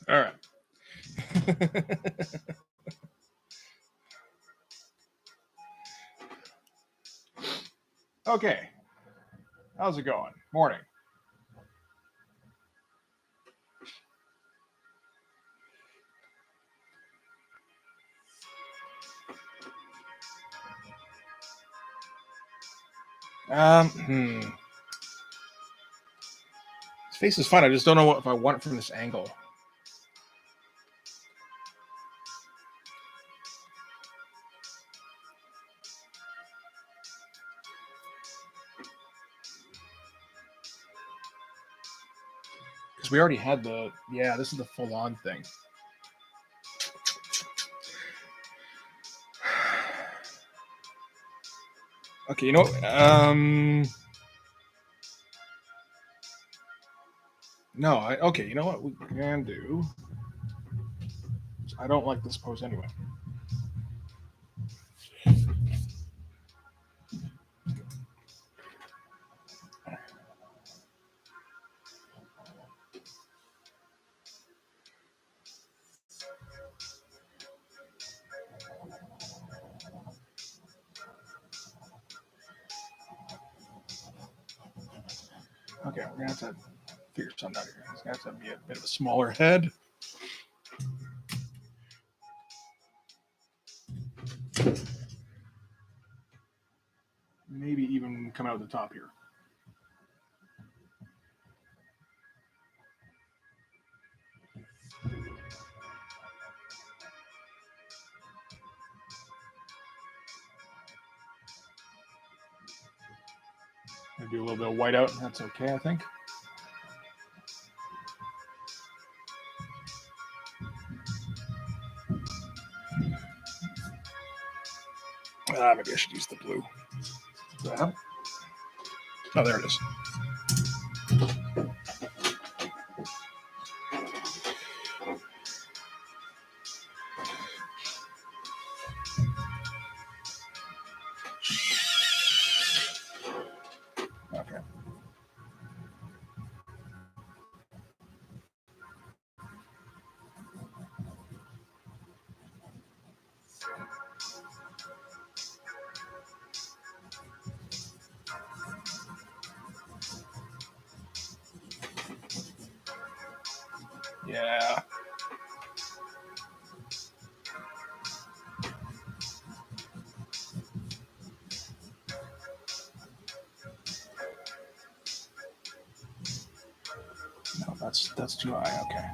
All right. Okay. How's it going? Morning. Hmm. His face is fine. I just don't know if I want it from this angle. Because we already had the. Yeah, this is the full on thing. Okay, you know what? No, okay, you know what we can do? I don't like this pose anyway. Okay, we're gonna have to figure something out here. It's gonna have to be a bit of a smaller head. Maybe even come out of the top here. Maybe a little bit of white out. That's okay, I think. Maybe I should use the blue. Oh, there it is. Okay. Yeah. No, that's too high. Okay.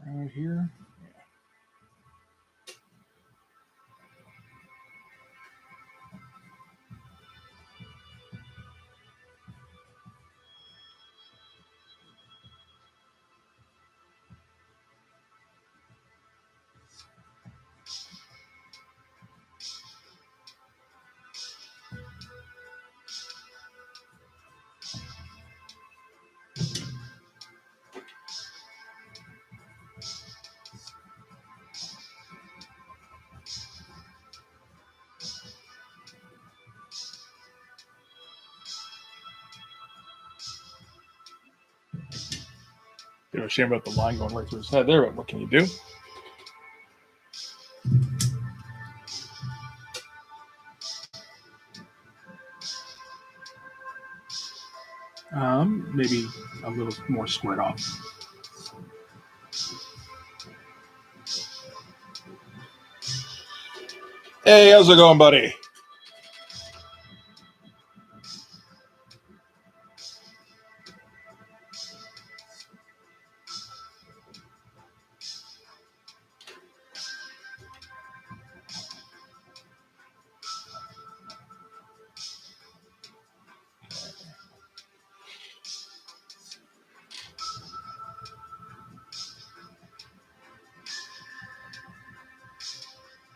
Right here. Bit of a shame about the line going right through his head there, but what can you do? Maybe a little more squared off. Hey, how's it going, buddy?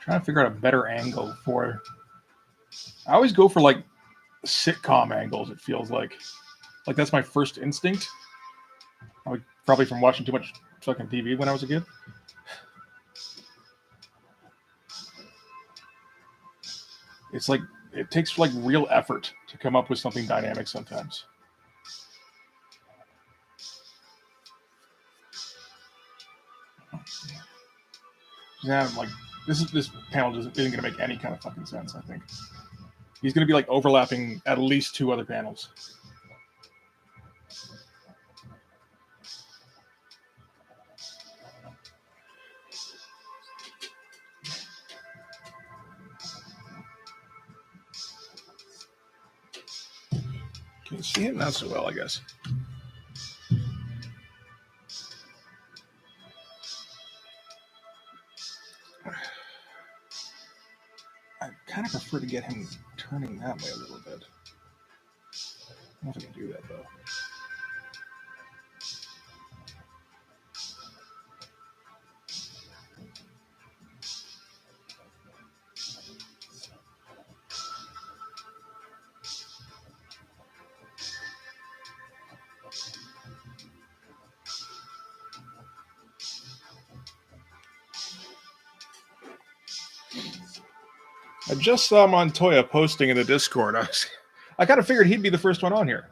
trying to figure out a better angle for. I always go for like sitcom angles. It feels like that's my first instinct. Probably from watching too much fucking TV when I was a kid. It's like it takes like real effort to come up with something dynamic sometimes. Yeah, like this panel isn't going to make any kind of fucking sense. I think he's going to be like overlapping at least 2 other panels. Can you see it? Not so well, I guess. I kind of prefer to get him turning that way a little bit. I don't know if I can do that, though. I just saw Montoya posting in the Discord. I kind of figured he'd be the first one on here.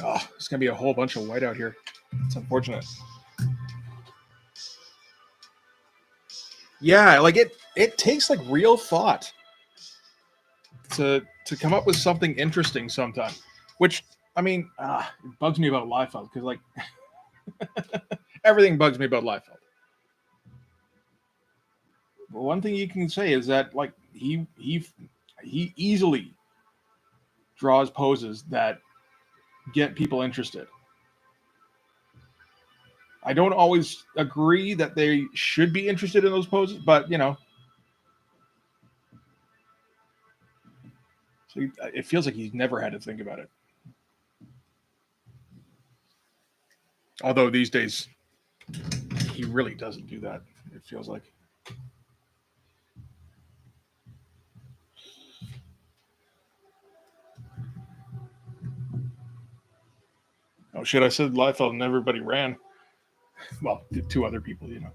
Oh, there's going to be a whole bunch of white out here. It's unfortunate. Yeah, like it takes like real thought to come up with something interesting sometimes. Which, I mean, it bugs me about Liefeld because like everything bugs me about Liefeld. But one thing you can say is that like he easily draws poses that get people interested. I don't always agree that they should be interested in those poses, but you know, so it feels like he's never had to think about it. Although these days, he really doesn't do that. It feels like. Oh shit! I said Liefeld and everybody ran. Well, 2 other people, you know.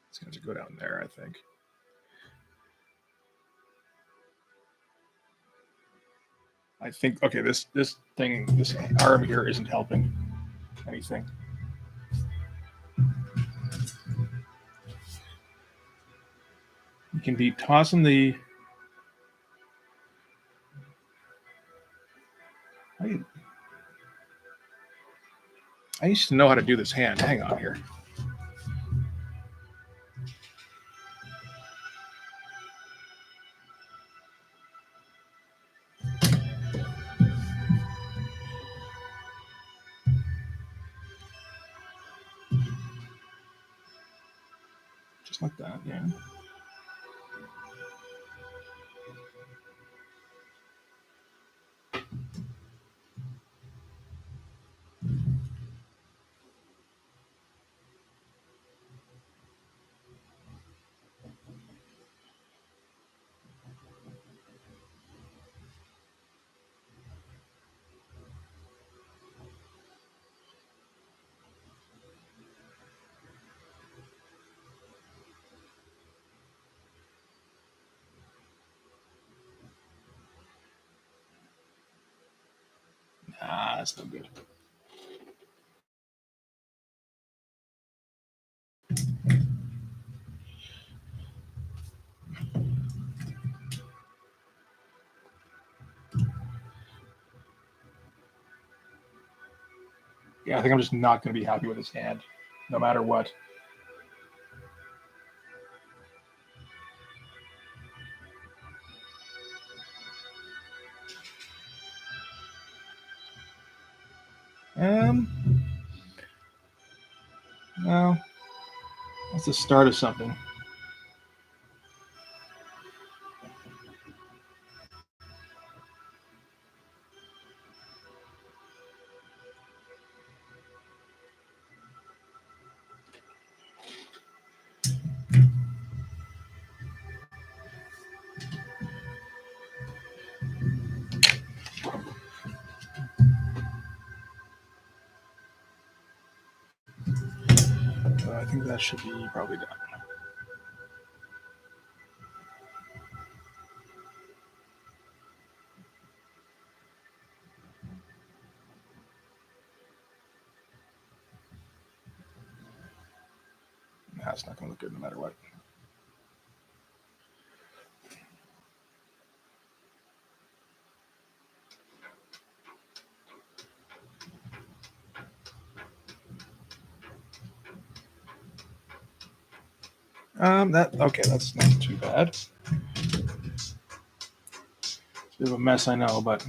It's going to go down there, I think. I think okay. This thing, this arm here isn't helping anything. You can be tossing the. I used to know how to do this hand. Hang on here. Just like that, yeah. Ah, that's no good. Yeah, I think I'm just not going to be happy with his hand, no matter what. Um, well, that's the start of something. I think that should be probably done. That's not going to look good no matter what. That's not too bad. It's a bit of a mess, I know, but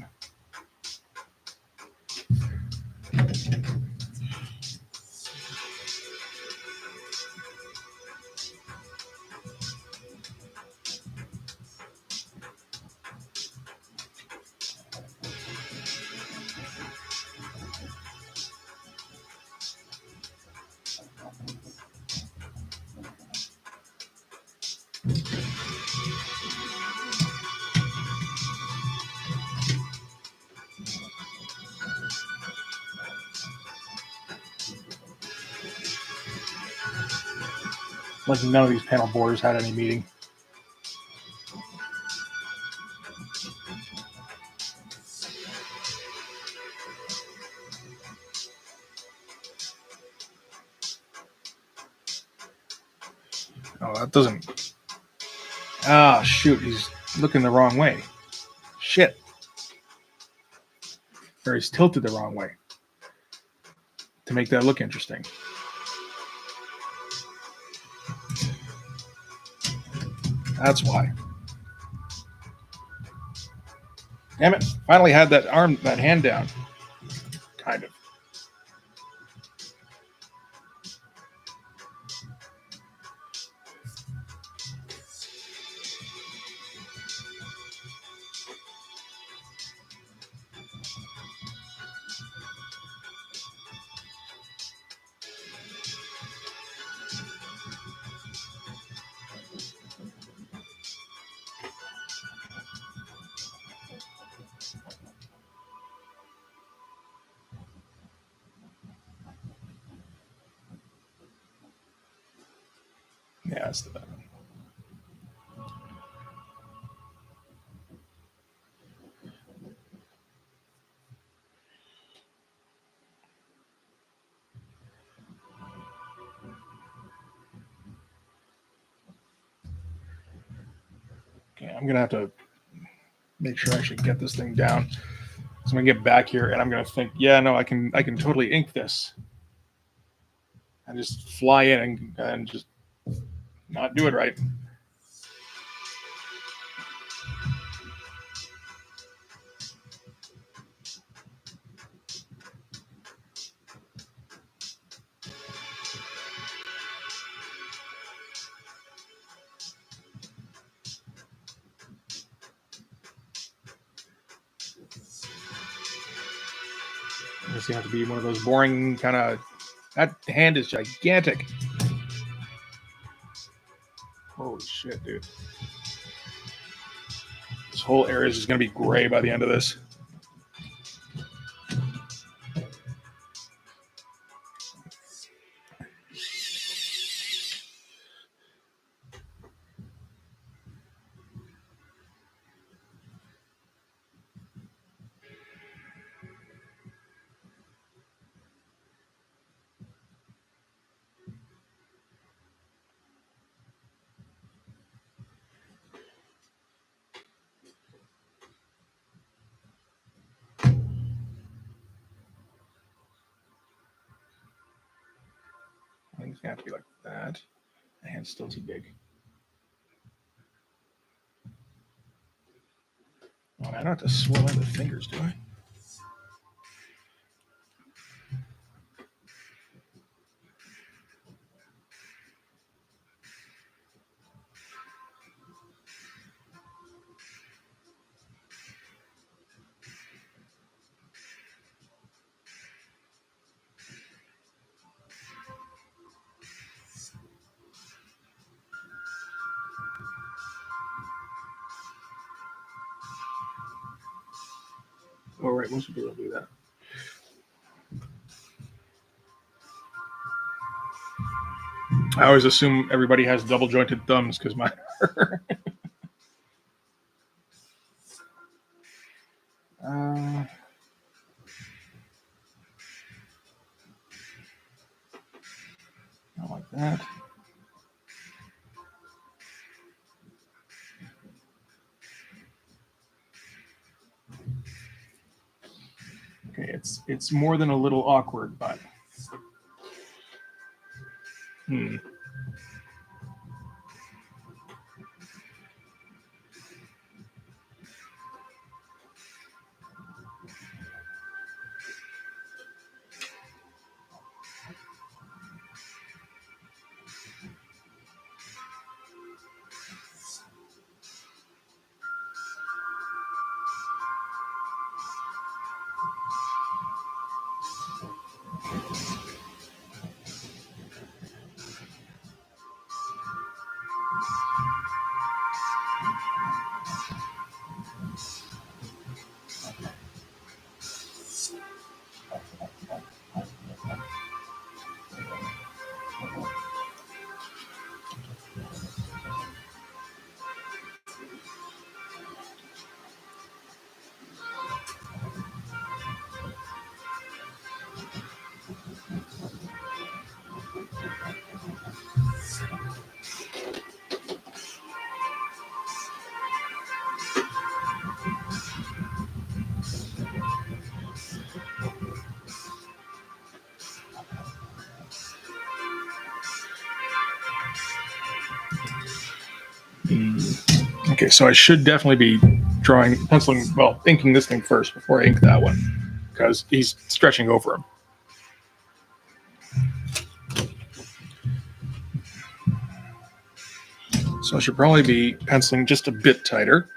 like none of these panel boarders had any meeting. Oh, that doesn't. Ah, shoot, he's looking the wrong way. Shit. Or he's tilted the wrong way to make that look interesting. That's why. Damn it. Finally had that hand down. Kind of. Yeah, that's the better one. Okay, I'm gonna have to make sure I actually get this thing down. So I'm gonna get back here and I'm gonna think, yeah, no, I can totally ink this. And just fly in and just not do it right. It's gonna have to be one of those boring kind of. That hand is gigantic. Holy shit, dude. This whole area is just gonna be gray by the end of this. gonna have to be like that. My hand's still too big. Oh, I don't have to swirl in the fingers, do I? All right, most people don't do that. I always assume everybody has double jointed thumbs because my. Not like that. Okay, it's more than a little awkward, but. Okay, so I should definitely be penciling, inking this thing first before I ink that one, because he's stretching over him. So I should probably be penciling just a bit tighter.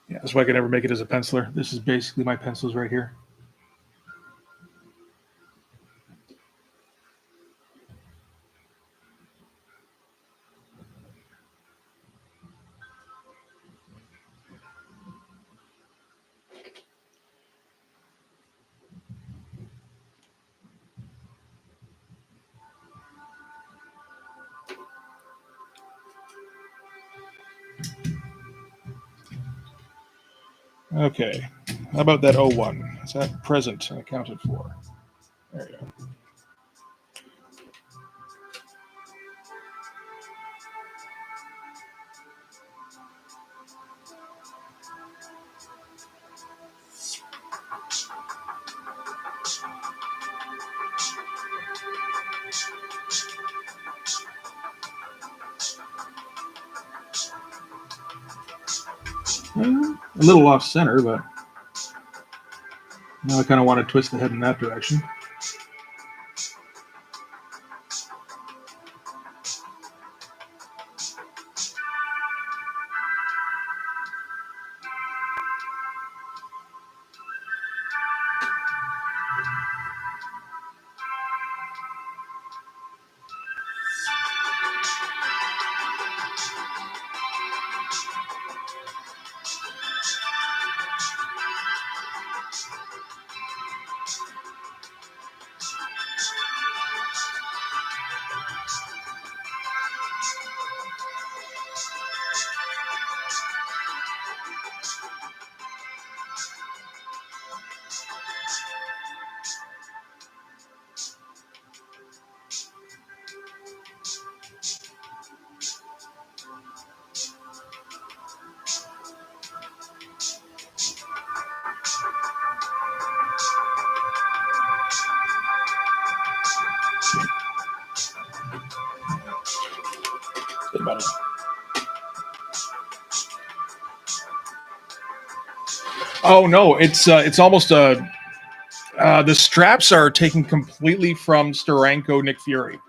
Yeah, that's why I can never make it as a penciler. This is basically my pencils right here. Okay, how about that 01? Is that present and accounted for? There you go. A little off center, but now I kind of want to twist the head in that direction. Oh no, it's almost a. The straps are taken completely from Steranko Nick Fury.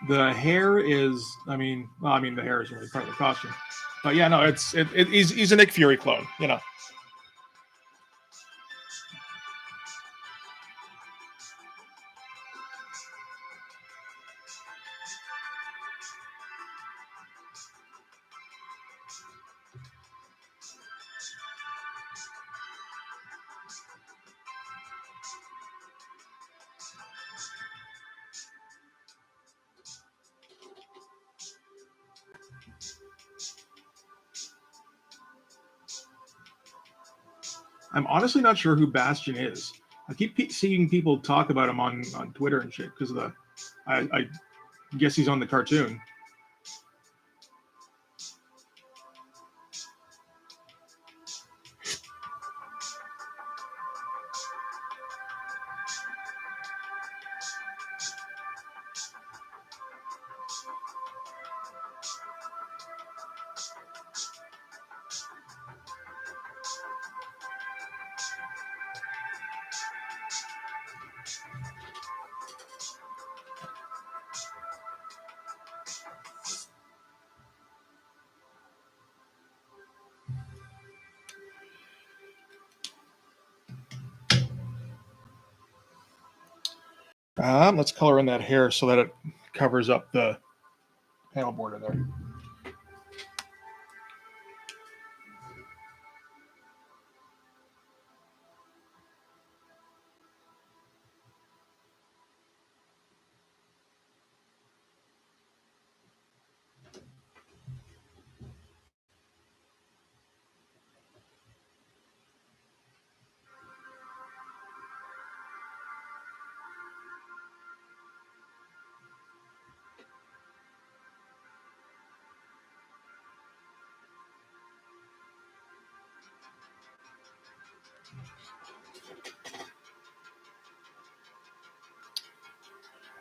The hair is, the hair is really part of the costume, but yeah, no, he's a Nick Fury clone, you know. I'm honestly not sure who Bastion is. I keep seeing people talk about him on Twitter and shit because of the. I guess he's on the cartoon. Let's color in that hair so that it covers up the panel border there.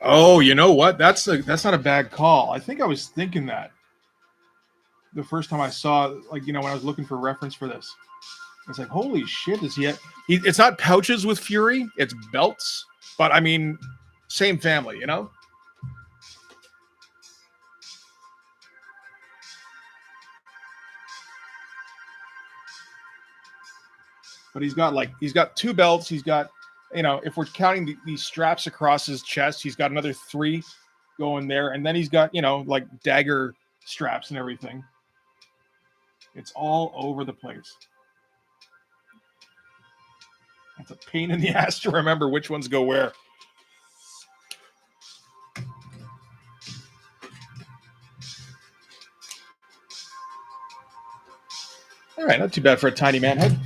Oh, you know what? That's not a bad call. I think I was thinking that the first time I saw, when I was looking for reference for this. It's like, holy shit, is he, it's not pouches with Fury, it's belts. But I mean, same family, you know? But he's got two belts. He's got, if we're counting these straps across his chest, he's got another three going there. And then he's got, like dagger straps and everything. It's all over the place. It's a pain in the ass to remember which ones go where. All right, not too bad for a tiny man head.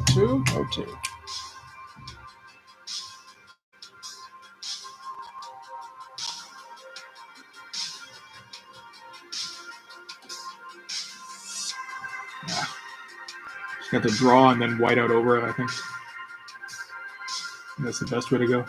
02. Just got to draw and then white out over it, I think. That's the best way to go.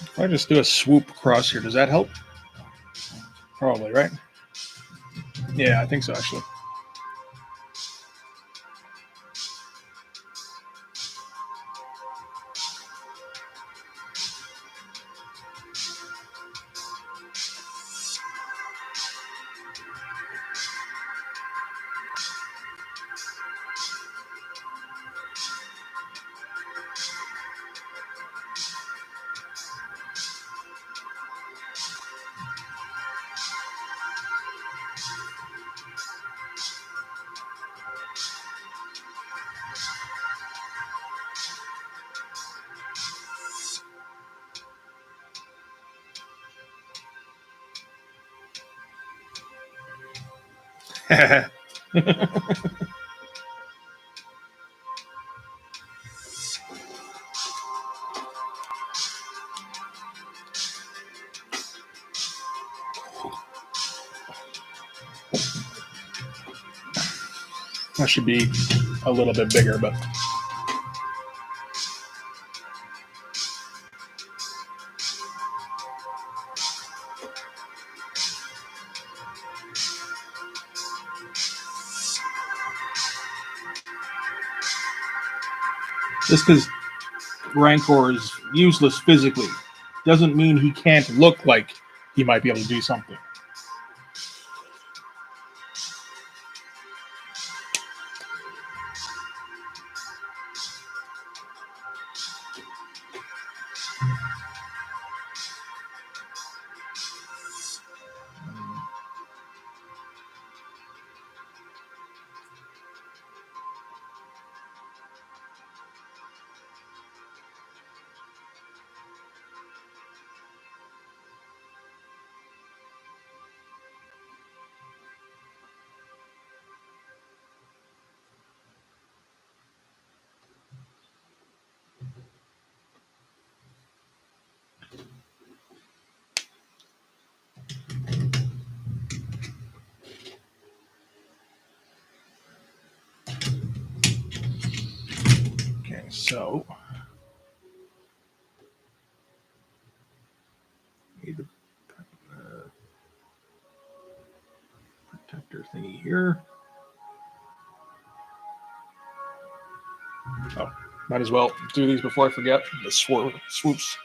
If I just do a swoop across here, does that help? Probably, right? Yeah, I think so, actually. That should be a little bit bigger, but just because Rancor is useless physically doesn't mean he can't look like he might be able to do something. Okay, so need the protector thingy here. Oh, might as well do these before I forget the swoops.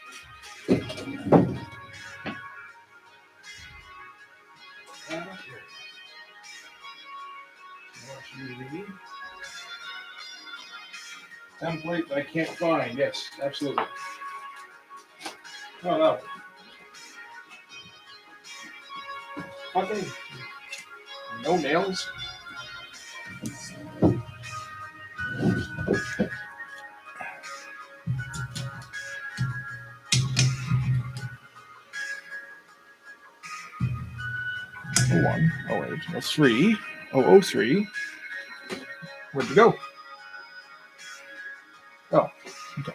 Template I can't find. Yes, absolutely. Oh no. Fucking no nails. Oh, 01, 08, 03, 003. Where'd you go? Oh, okay.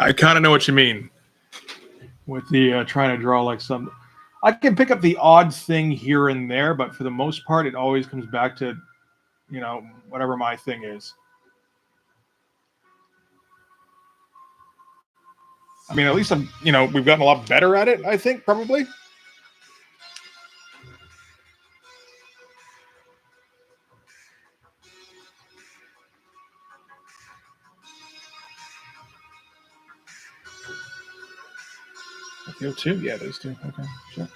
I kind of know what you mean with the trying to draw like some. I can pick up the odd thing here and there, but for the most part, it always comes back to, whatever my thing is. I mean, at least we've gotten a lot better at it, I think, probably. You have two? Yeah, there's two. Okay, sure.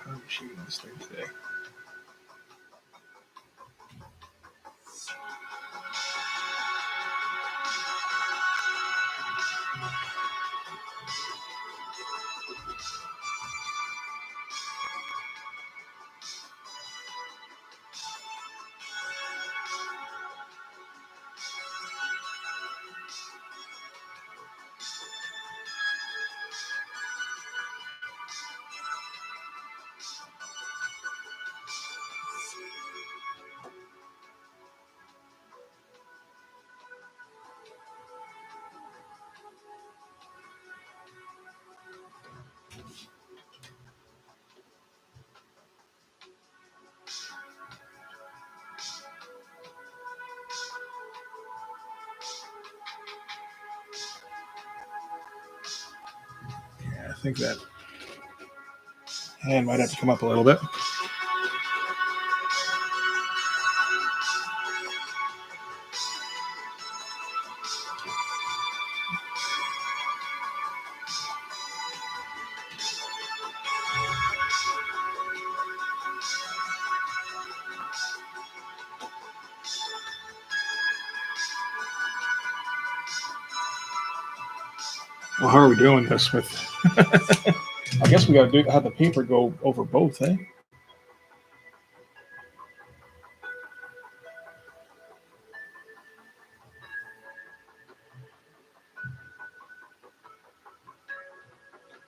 I'm shooting this thing today. Yeah, I think that hand might have to come up a little bit. Well, how are we doing this with? I guess we got to have the paper go over both, eh?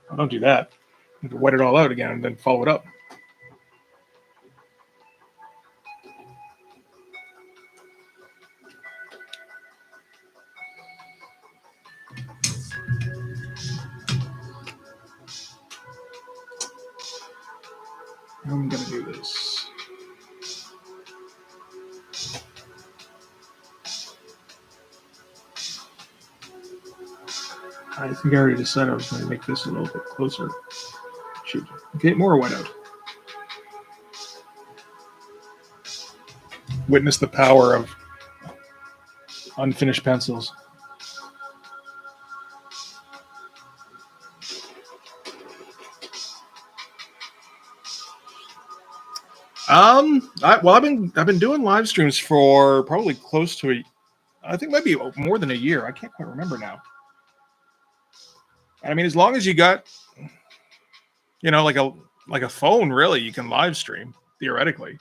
Well, don't do that. You can wet it all out again and then follow it up. I'm gonna do this. I think I already decided I was going to make this a little bit closer. Shoot. Okay, more whiteout. Witness the power of unfinished pencils. I've been doing live streams for probably close to I think maybe more than a year. I can't quite remember now. And I mean, as long as you got, like a phone, really, you can live stream theoretically.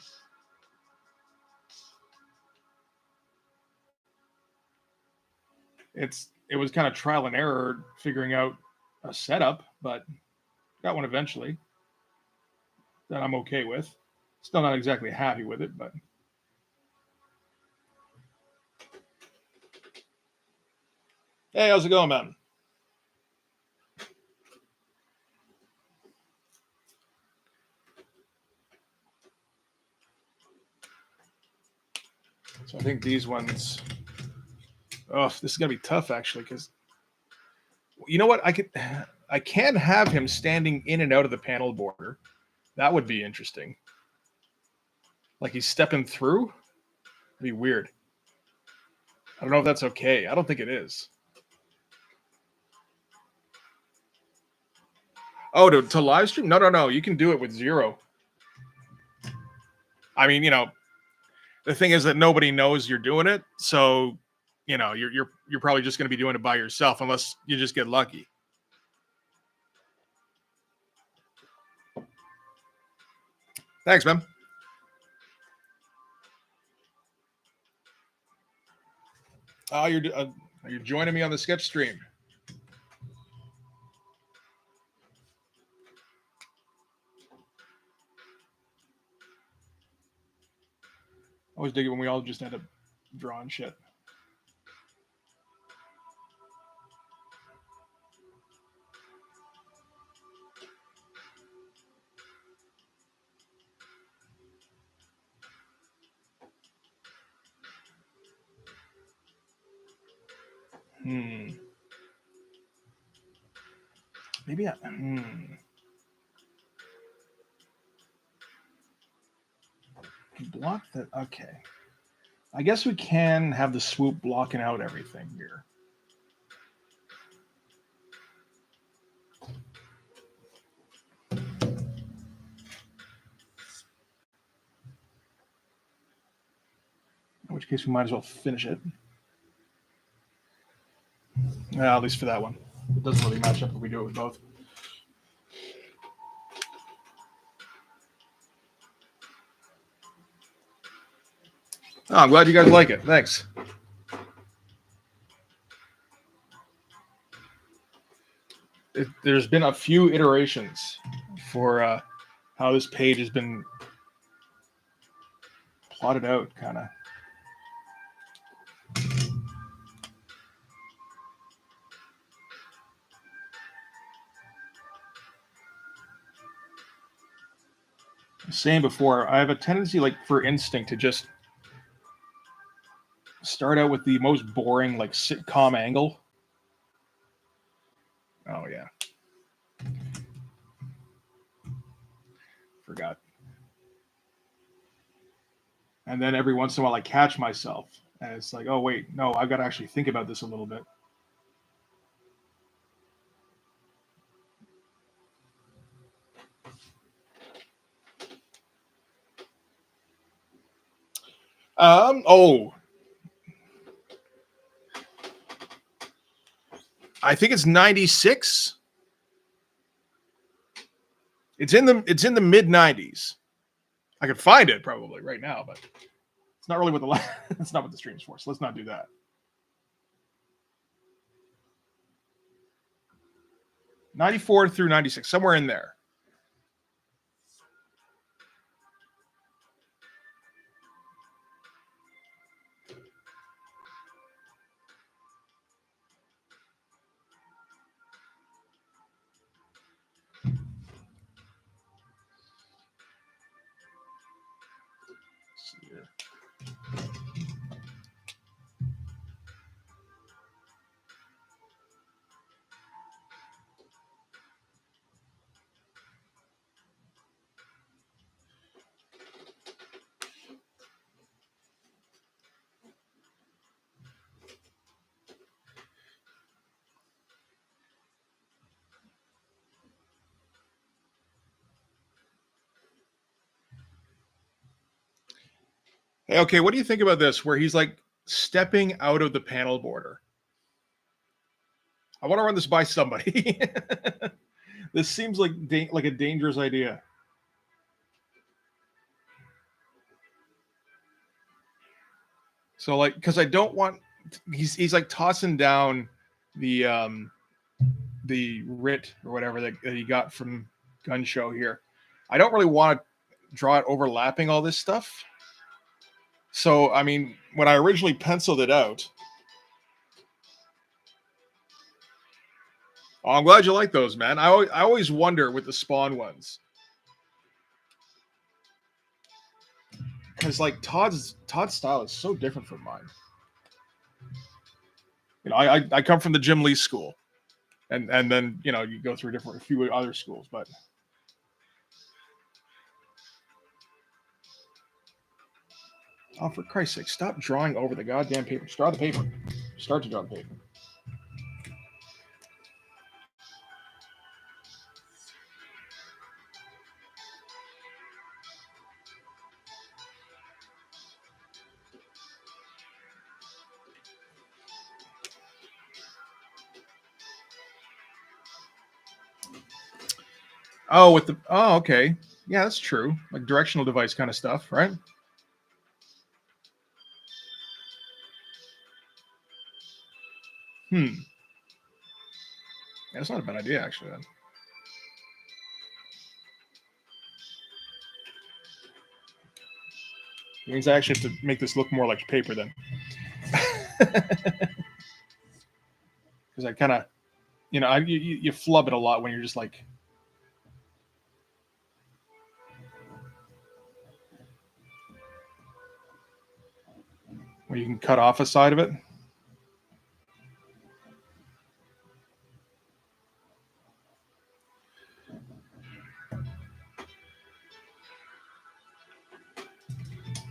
It was kind of trial and error figuring out a setup, but got one eventually that I'm okay with. Still not exactly happy with it, but hey, how's it going, man? So I think these ones. Oh, this is gonna be tough actually, because you know what? I can have him standing in and out of the panel border. That would be interesting. Like he's stepping through. It'd be weird. I don't know if that's okay. I don't think it is. Oh, to live stream? No, no, no. You can do it with zero. I mean, the thing is that nobody knows you're doing it, so you're probably just going to be doing it by yourself unless you just get lucky. Thanks, man. Oh, you're joining me on the sketch stream. I always dig it when we all just end up drawing shit. Maybe block that. Okay. I guess we can have the swoop blocking out everything here. In which case we might as well finish it. At least for that one. It doesn't really match up if we do it with both. Oh, I'm glad you guys like it. Thanks. There's been a few iterations for how this page has been plotted out, kind of. Saying before, I have a tendency, like for instinct, to just start out with the most boring, like sitcom angle. Oh yeah, forgot. And then every once in a while, I catch myself, and it's like, oh wait, no, I've got to actually think about this a little bit. Oh, I think it's 96. It's in the mid 90s. I could find it probably right now, but it's not really what the it's not what the stream's for. So let's not do that. 94 through 96, somewhere in there. Hey, okay, what do you think about this? Where he's like stepping out of the panel border, I want to run this by somebody. This seems like like a dangerous idea. So like, because I don't want he's like tossing down the writ or whatever that he got from Gun Show here. I don't really want to draw it overlapping all this stuff. So I mean, when I originally penciled it out, oh, I'm glad you like those, man. I always wonder with the Spawn ones because like Todd's style is so different from mine. You know, I come from the Jim Lee school, and then you know you go through a few other schools, but oh, for Christ's sake, stop drawing over the goddamn paper. Just draw the paper. Start to draw the paper. Oh, with the okay, yeah, that's true. Like directional device kind of stuff, right? Hmm, yeah, that's not a bad idea actually. Then it means I actually have to make this look more like paper then, because I kind of, you know, you flub it a lot when you're just like. Where you can cut off a side of it.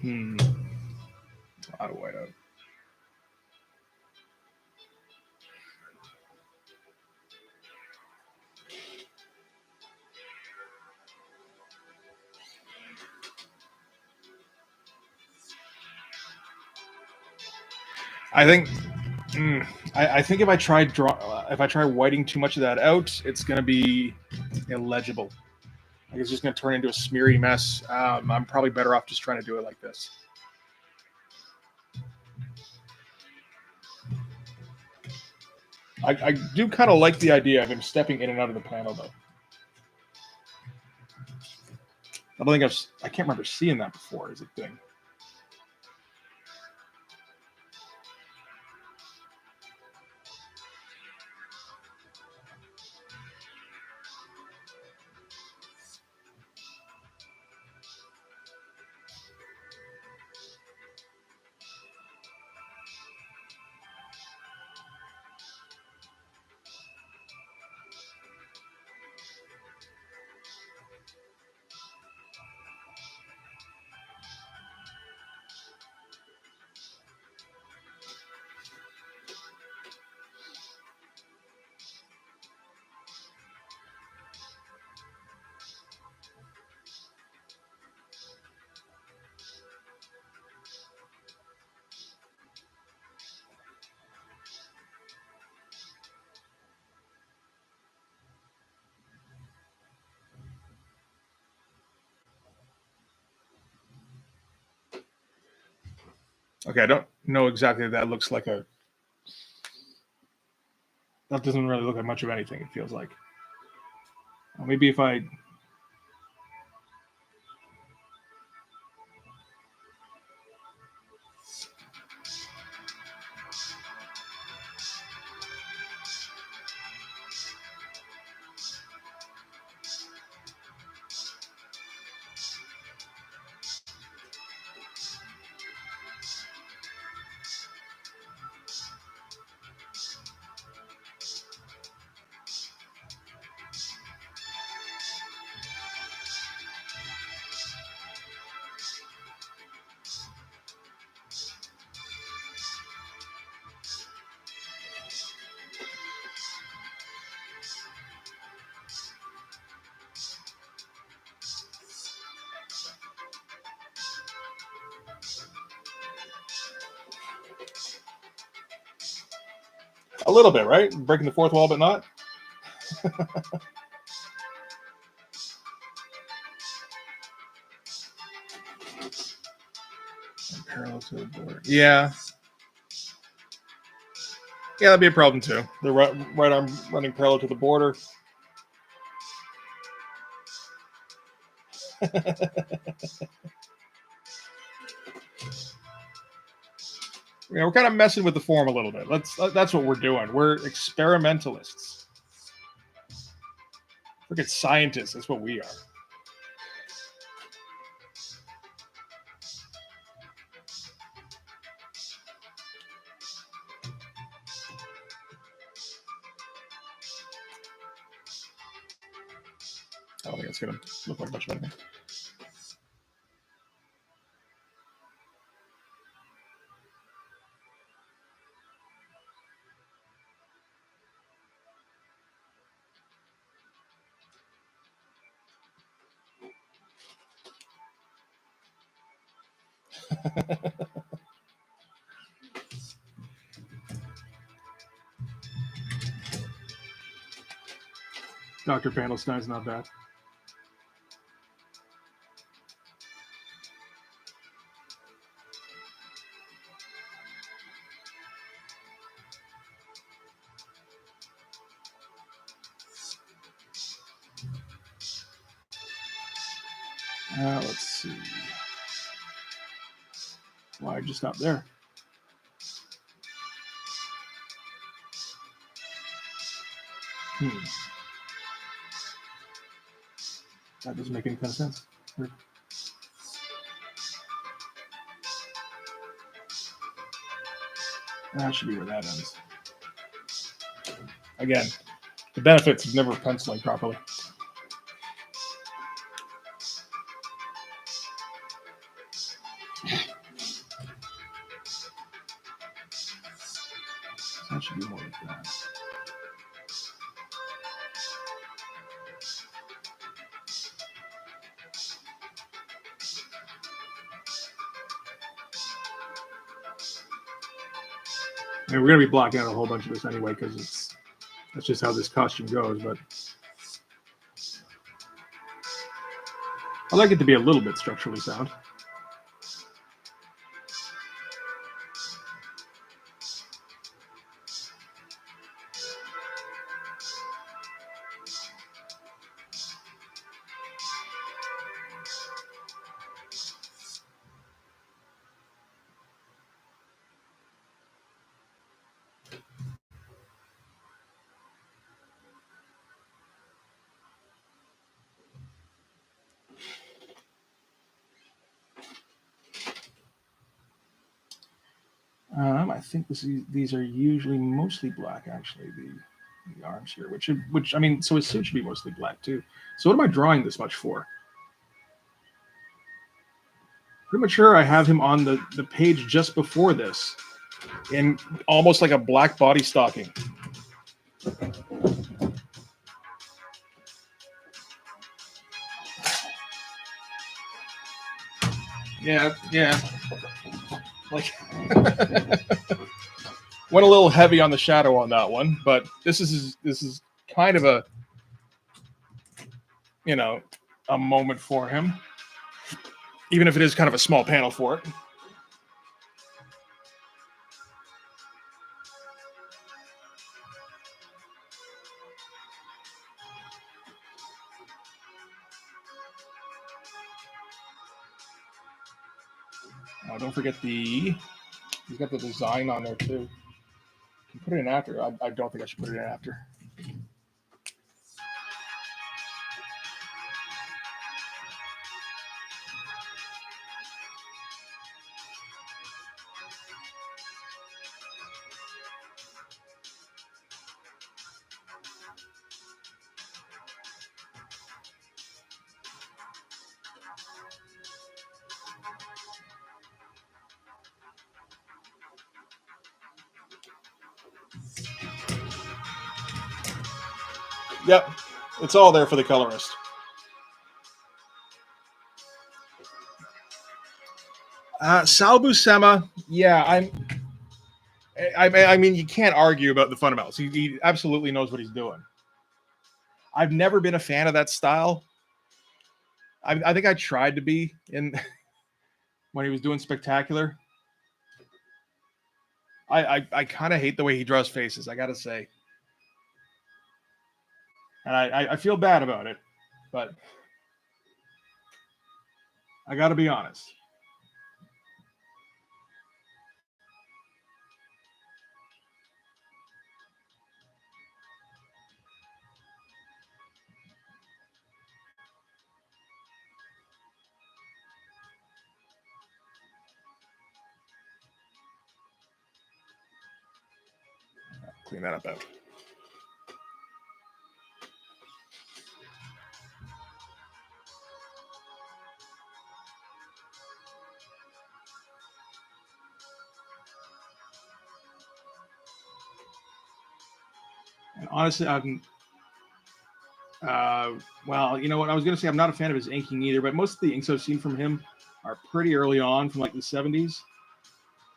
Hmm. A lot of whiteout. I think. I think if I try whiting too much of that out, it's going to be illegible. Like it's just going to turn into a smeary mess. I'm probably better off just trying to do it like this. I do kind of like the idea of him stepping in and out of the panel, though. I don't think I can't remember seeing that before as a thing. Okay, I don't know exactly. That looks like a. That doesn't really look like much of anything. It feels like. Maybe if I. A little bit, right? Breaking the fourth wall, but not. And parallel to the border. Yeah. Yeah, that'd be a problem too. The right arm running parallel to the border. We're kind of messing with the form a little bit. That's what we're doing. We're experimentalists. Forget scientists. That's what we are. I don't think it's going to look like much of anything. Dr. Pandelstein's not bad. Let's see. Why just stop there? That doesn't make any kind of sense. That should be where that ends. Again, the benefits of never penciling properly. That should be more like that. I mean, we're going to be blocking out a whole bunch of this anyway because that's just how this costume goes. But I like it to be a little bit structurally sound. I think these are usually mostly black, actually, the arms here, which I mean, so his suit should be mostly black too. So what am I drawing this much for? Pretty much sure I have him on the page just before this in almost like a black body stocking. Yeah. Like went a little heavy on the shadow on that one, but this is kind of a a moment for him, even if it is kind of a small panel for it. Oh, don't forget he's got the design on there too. You can put it in after. I don't think I should put it in after. Yep, it's all there for the colorist. Sal Buscema, yeah, I mean, you can't argue about the fundamentals. He absolutely knows what he's doing. I've never been a fan of that style. I think I tried to be in when he was doing Spectacular. I kind of hate the way he draws faces, I gotta say, and I feel bad about it, but I gotta be honest. Clean that up out. And honestly, well, you know what? I was going to say I'm not a fan of his inking either, but most of the inks I've seen from him are pretty early on, from like the 70s,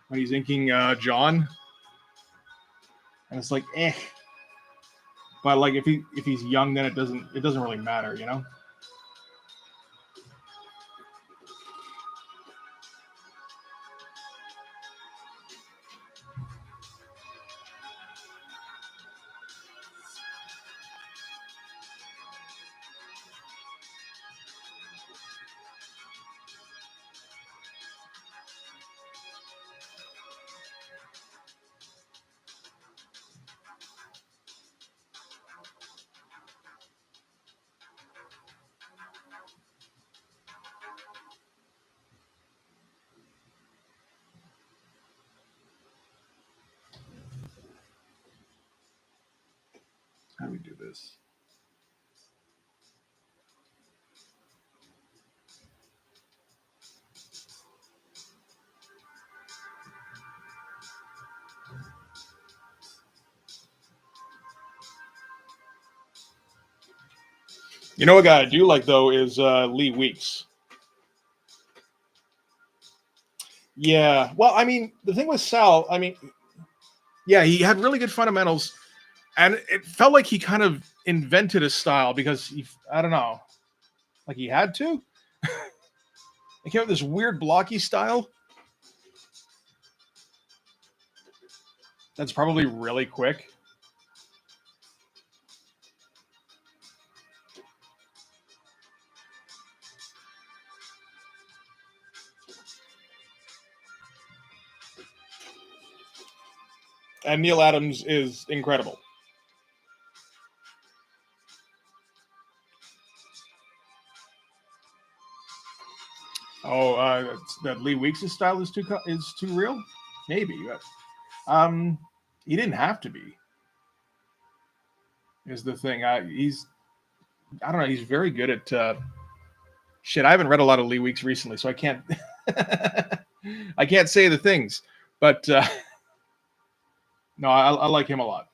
when he's inking John, and it's like, eh. But like if he's young, then it doesn't really matter, you know. How do we do this? You know, a guy I do like though is Lee Weeks. Yeah. Well, I mean, the thing with Sal, I mean, yeah, he had really good fundamentals, and it felt like he kind of invented a style because I don't know, like he had to. He came up with this weird blocky style that's probably really quick. And Neil Adams is incredible. Oh, that Lee Weeks' style is too real. Maybe, but he didn't have to be. Is the thing. I don't know. He's very good at shit. I haven't read a lot of Lee Weeks recently, so I can't I can't say the things. But no, I like him a lot.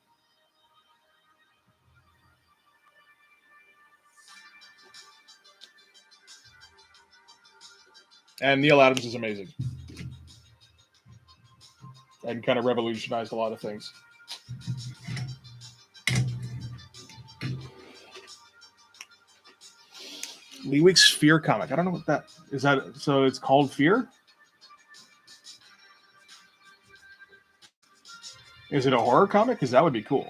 And Neil Adams is amazing and kind of revolutionized a lot of things. Lee Weeks' Fear comic. I don't know what that is. That so it's called Fear. Is it a horror comic? Because that would be cool.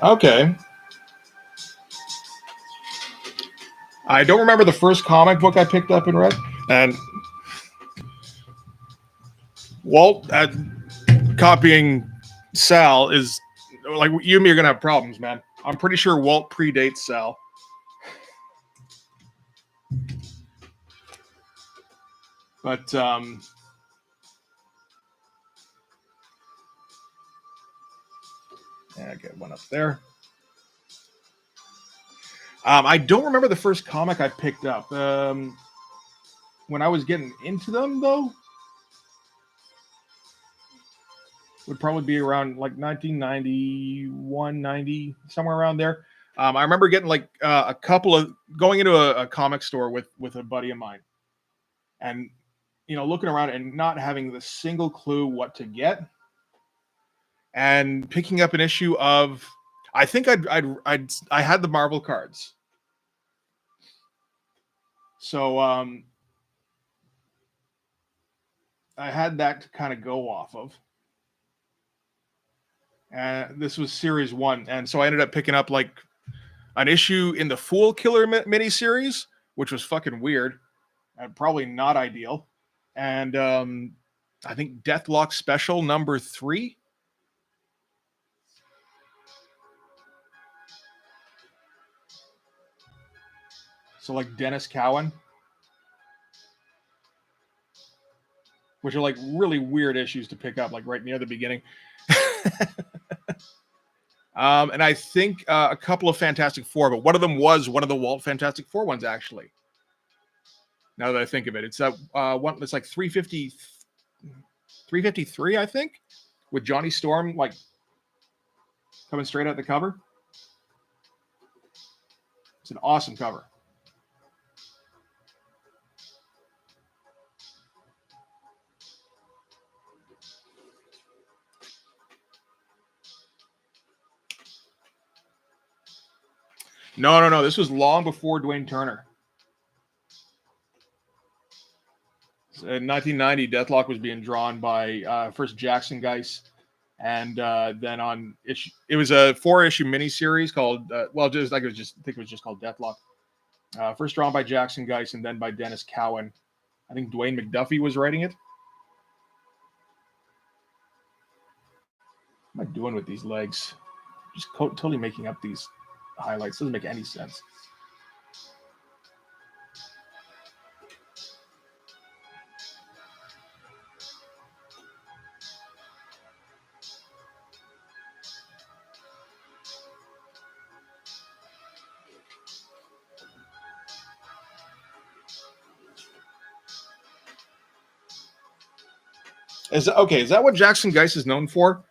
Okay. I don't remember the first comic book I picked up and read. And Walt copying Sal is like you and me are gonna have problems, man. I'm pretty sure Walt predates Sal. But yeah, I get one up there. I don't remember the first comic I picked up. When I was getting into them, though, would probably be around like 1991, 90, somewhere around there. I remember getting like a couple of going into a comic store with a buddy of mine, and looking around and not having the single clue what to get, and picking up an issue of, I think I had the Marvel cards, so I had that to kind of go off of. And this was series 1, and so I ended up picking up like an issue in the Fool Killer miniseries, which was fucking weird and probably not ideal. And I think Deathlock Special number 3. So like Dennis Cowan, which are like really weird issues to pick up, like right near the beginning. And I think a couple of Fantastic Four, but one of them was one of the Walt Fantastic Four ones, actually. Now that I think of it, it's that one that's like 353, I think, with Johnny Storm like coming straight out the cover. It's an awesome cover. No. This was long before Dwayne Turner. In 1990, Deathlock was being drawn by first Jackson Guice, and then on issue, it was a 4-issue miniseries called I think it was just called Deathlock. First drawn by Jackson Guice and then by Dennis Cowan. I think Dwayne McDuffie was writing it. What am I doing with these legs? Just totally making up these highlights. Doesn't make any sense. Is that what Jackson Guice is known for?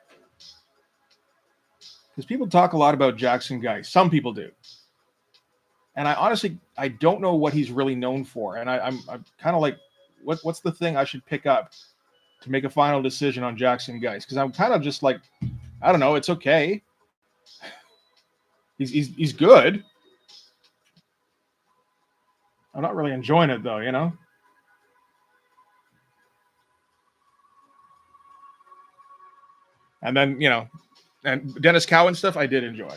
Because people talk a lot about Jackson Guice. Some people do. And I honestly don't know what he's really known for. And I'm kind of like, what's the thing I should pick up to make a final decision on Jackson Guice? Because I'm kind of just like, I don't know, it's okay. He's good. I'm not really enjoying it though, And then, and Dennis Cowan stuff I did enjoy.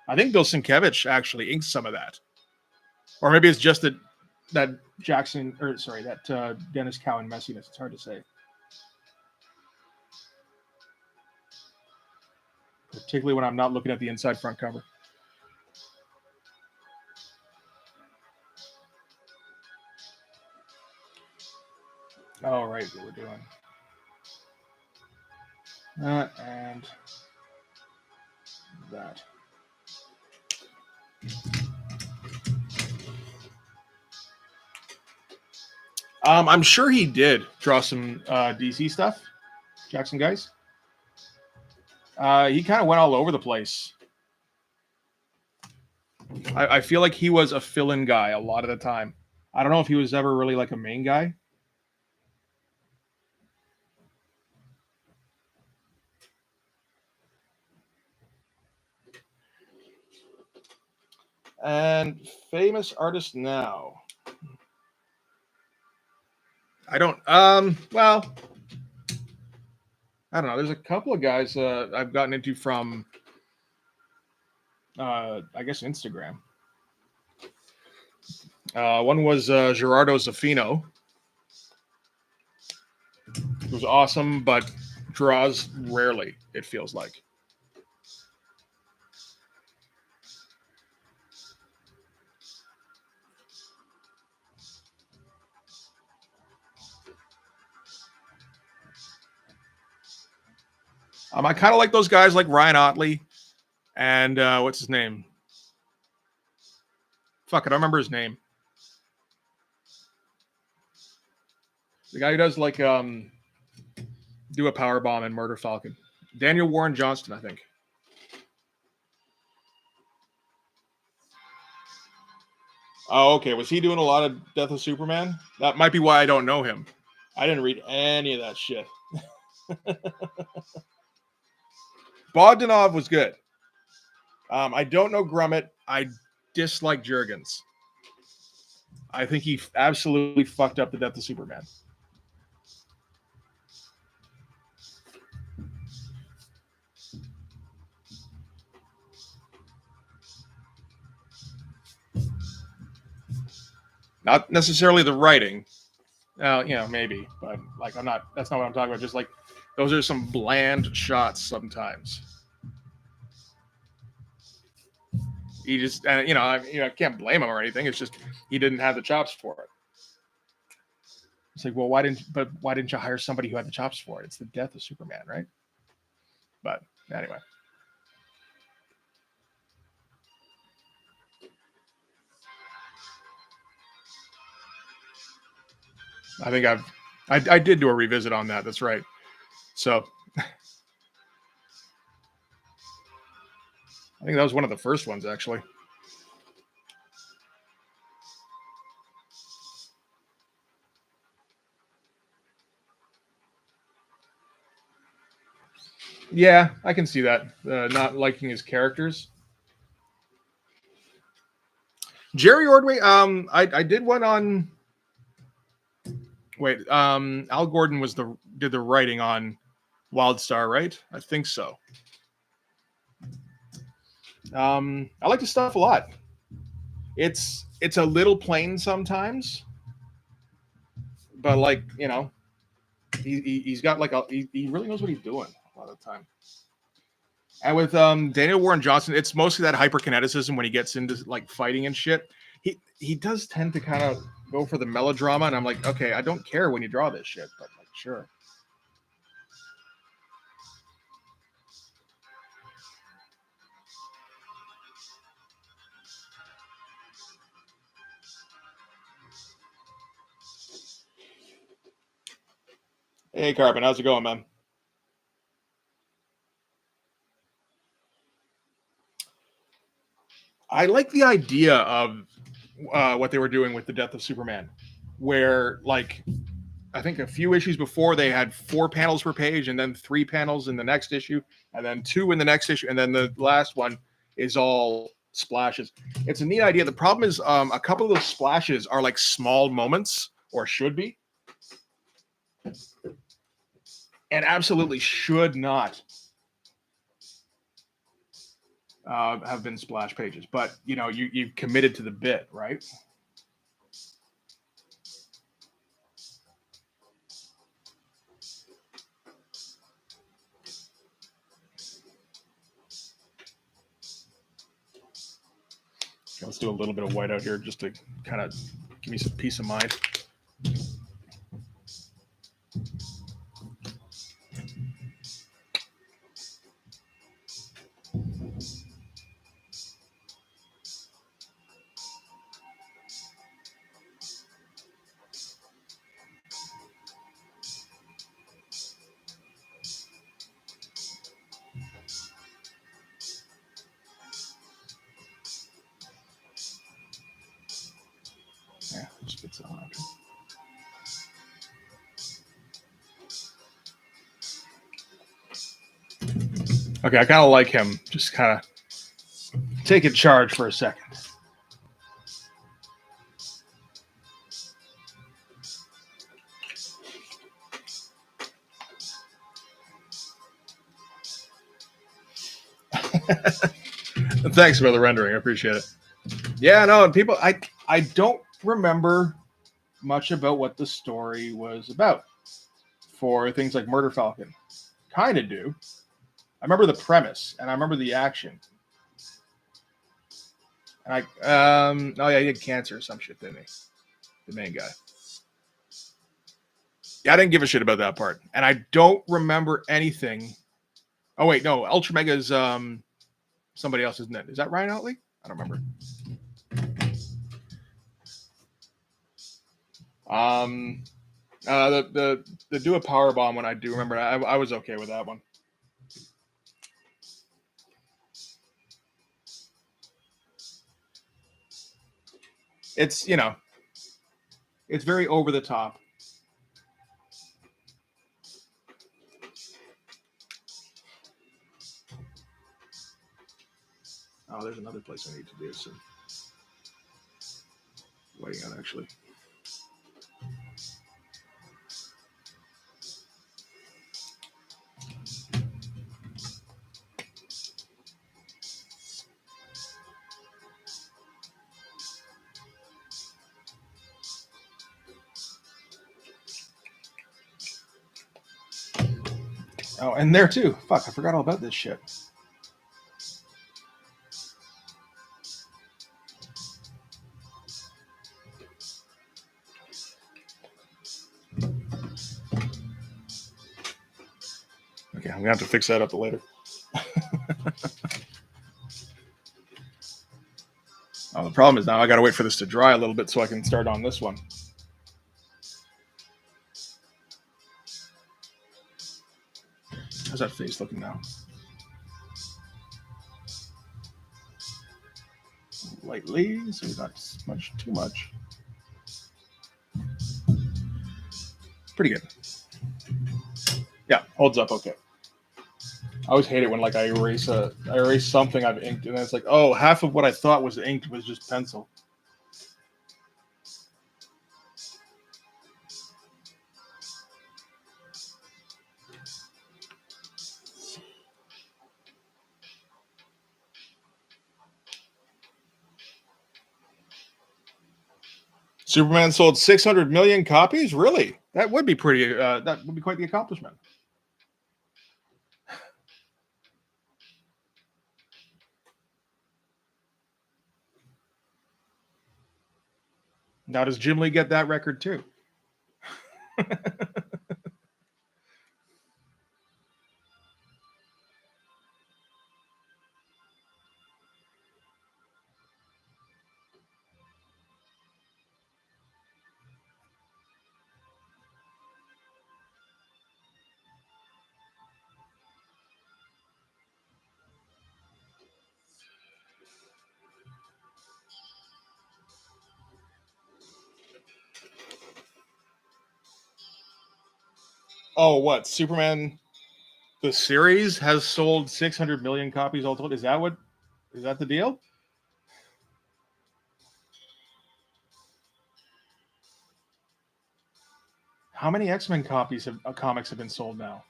I think Bill Sienkiewicz actually inked some of that. Or maybe it's just that Dennis Cowan messiness. It's hard to say. Particularly when I'm not looking at the inside front cover. All right, what we're doing. And that. I'm sure he did draw some DC stuff, Jackson Guice. He kind of went all over the place. I feel like he was a fill-in guy a lot of the time. I don't know if he was ever really like a main guy. And famous artist now. I don't. Well, I don't know. There's a couple of guys I've gotten into from, I guess, Instagram. One was Gerardo Zaffino. It was awesome, but draws rarely, it feels like. I kind of like those guys like Ryan Otley and what's his name? Fuck, I don't remember his name. The guy who does like do a power bomb and Murder Falcon. Daniel Warren Johnston, I think. Oh, okay. Was he doing a lot of Death of Superman? That might be why I don't know him. I didn't read any of that shit. Bogdanov was good. I don't know Grummett. I dislike Jurgens. I think he absolutely fucked up the Death of Superman. Not necessarily the writing. Maybe, but like I'm not. That's not what I'm talking about. Just like those are some bland shots sometimes. He just, I can't blame him or anything. It's just he didn't have the chops for it. It's like, well, why didn't you hire somebody who had the chops for it? It's the Death of Superman, right? But anyway. I think I did do a revisit on that. That's right. So I think that was one of the first ones, actually. Yeah, I can see that. Not liking his characters. Jerry Ordway. I did one on. Wait. Al Gordon did the writing on Wildstar, right? I think so. I like the stuff a lot. It's a little plain sometimes, but like he's got like he really knows what he's doing a lot of the time. And with Daniel Warren Johnson, it's mostly that hyperkineticism when he gets into like fighting and shit. He does tend to kind of go for the melodrama, and I'm like, okay, I don't care when you draw this shit, but like, sure. Hey, Carbon, how's it going, man? I like the idea of what they were doing with the Death of Superman, where like I think a few issues before they had 4 panels per page, and then 3 panels in the next issue, and then 2 in the next issue, and then the last one is all splashes. It's a neat idea. The problem is a couple of those splashes are like small moments, or should be, and absolutely should not have been splash pages. But you've committed to the bit, right? Okay, let's do a little bit of white out here just to kind of give me some peace of mind. Yeah, just fits it on. Okay, I kind of like him. Just kind of taking charge for a second. Thanks for the rendering. I appreciate it. Yeah, no, and people, I don't remember much about what the story was about for things like Murder Falcon. Kind of do. I remember the premise and I remember the action. And oh yeah, he had cancer or some shit, didn't he? The main guy. Yeah, I didn't give a shit about that part, and I don't remember anything Oh wait, no, Ultra Mega is somebody else, isn't it? Is that Ryan Outley? I don't remember. The do a power bomb one, I do remember. I was okay with that one. It's it's very over the top. Oh, there's another place I need to do some waiting on actually. Oh, and there too. Fuck, I forgot all about this shit. Okay, I'm gonna have to fix that up later. Oh, the problem is now I gotta wait for this to dry a little bit so I can start on this one. How's that face looking now? Lightly, so not much, too much. Pretty good. Yeah, holds up okay. I always hate it when like I erase something I've inked and then it's like, oh, half of what I thought was inked was just pencil. Superman sold 600 million copies. Really? That would be pretty. That would be quite the accomplishment. Now, does Jim Lee get that record too? Oh, what? Superman the series has sold 600 million copies all told. Is that the deal? How many X-Men comics have been sold now?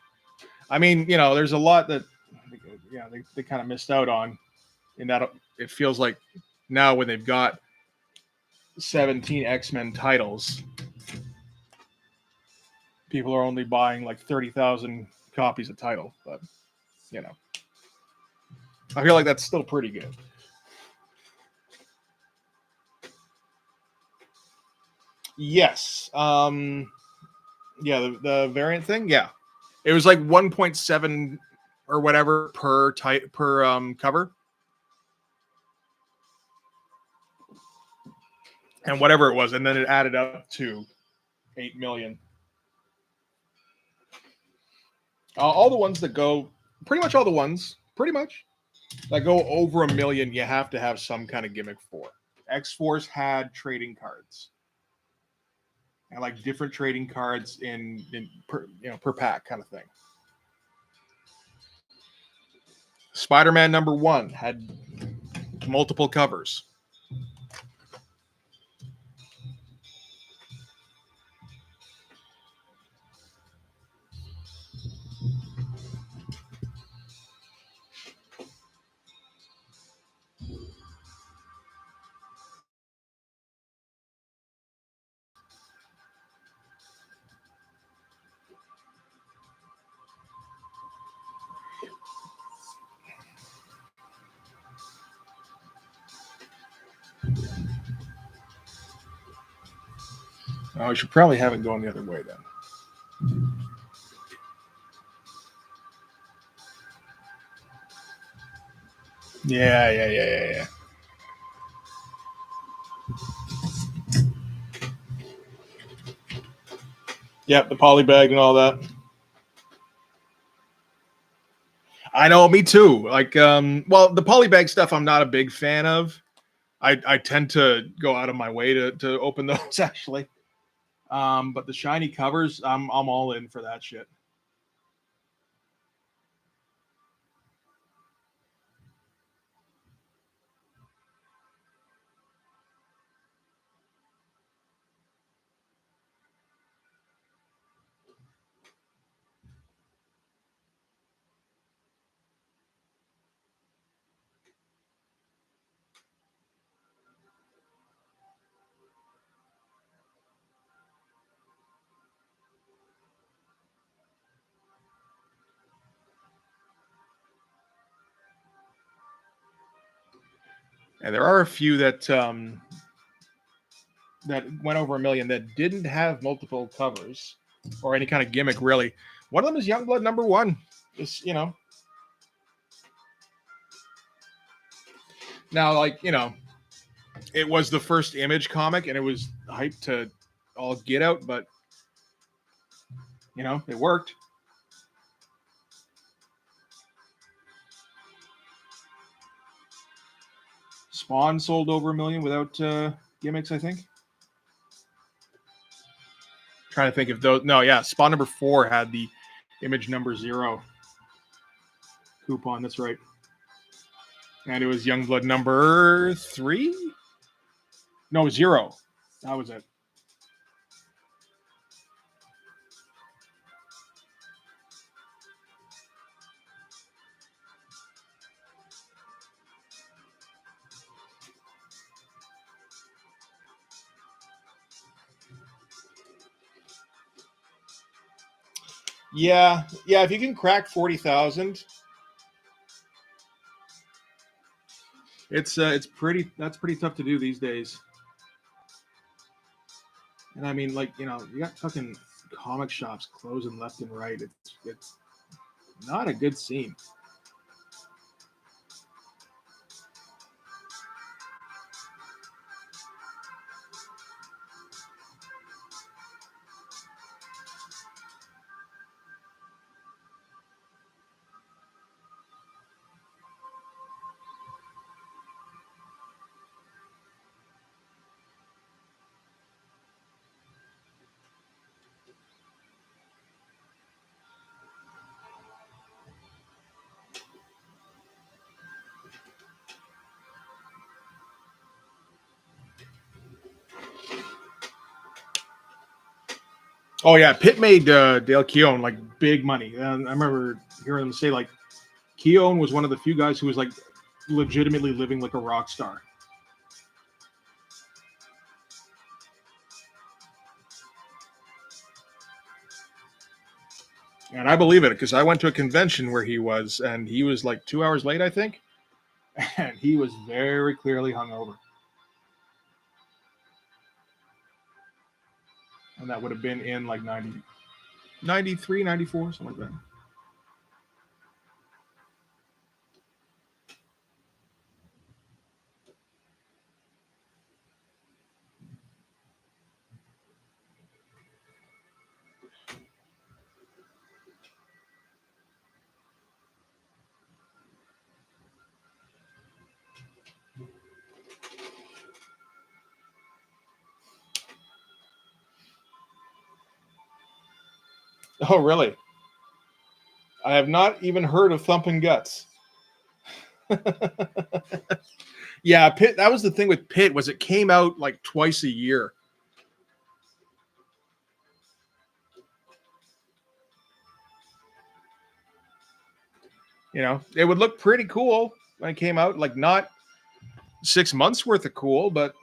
I mean, there's a lot that they kind of missed out on in that it feels like now when they've got 17 X-Men titles, people are only buying like 30,000 copies a title, but I feel like that's still pretty good. Yes. Yeah, the variant thing, yeah. It was like 1.7 or whatever per cover. And whatever it was, and then it added up to 8 million. All the ones that go, pretty much all the ones, pretty much, that go over a million, you have to have some kind of gimmick for. X-Force had trading cards. And like different trading cards in per pack kind of thing. Spider-Man #1 had multiple covers. Oh, we should probably have it going the other way then. Yeah, yeah, yeah, yeah, yeah. Yep, the polybag and all that. I know, me too. Like, well, the polybag stuff, I'm not a big fan of. I tend to go out of my way to open those actually. But the shiny covers, I'm all in for that shit. And there are a few that went over a million that didn't have multiple covers or any kind of gimmick really. One of them is Youngblood number one. It's now like it was the first Image comic and it was hyped to all get out, but it worked. Spawn sold over a million without gimmicks, I think. Trying to think if those. No, yeah, Spawn number four had the Image number zero coupon. That's right, and it was Youngblood number three. No, zero. That was it. Yeah, yeah. If you can crack 40,000, it's pretty. That's pretty tough to do these days. And I mean, like you got fucking comic shops closing left and right. It's not a good scene. Oh yeah, Pitt made Dale Keown like big money. And I remember hearing him say like Keown was one of the few guys who was like legitimately living like a rock star. And I believe it because I went to a convention where he was, and he was like 2 hours late, I think, and he was very clearly hungover. And that would have been in like 90, 93, 94, something like that. Oh, really? I have not even heard of Thumping Guts. Yeah, Pitt. That was the thing with Pitt was it came out like twice a year. It would look pretty cool when it came out. Like not 6 months worth of cool, but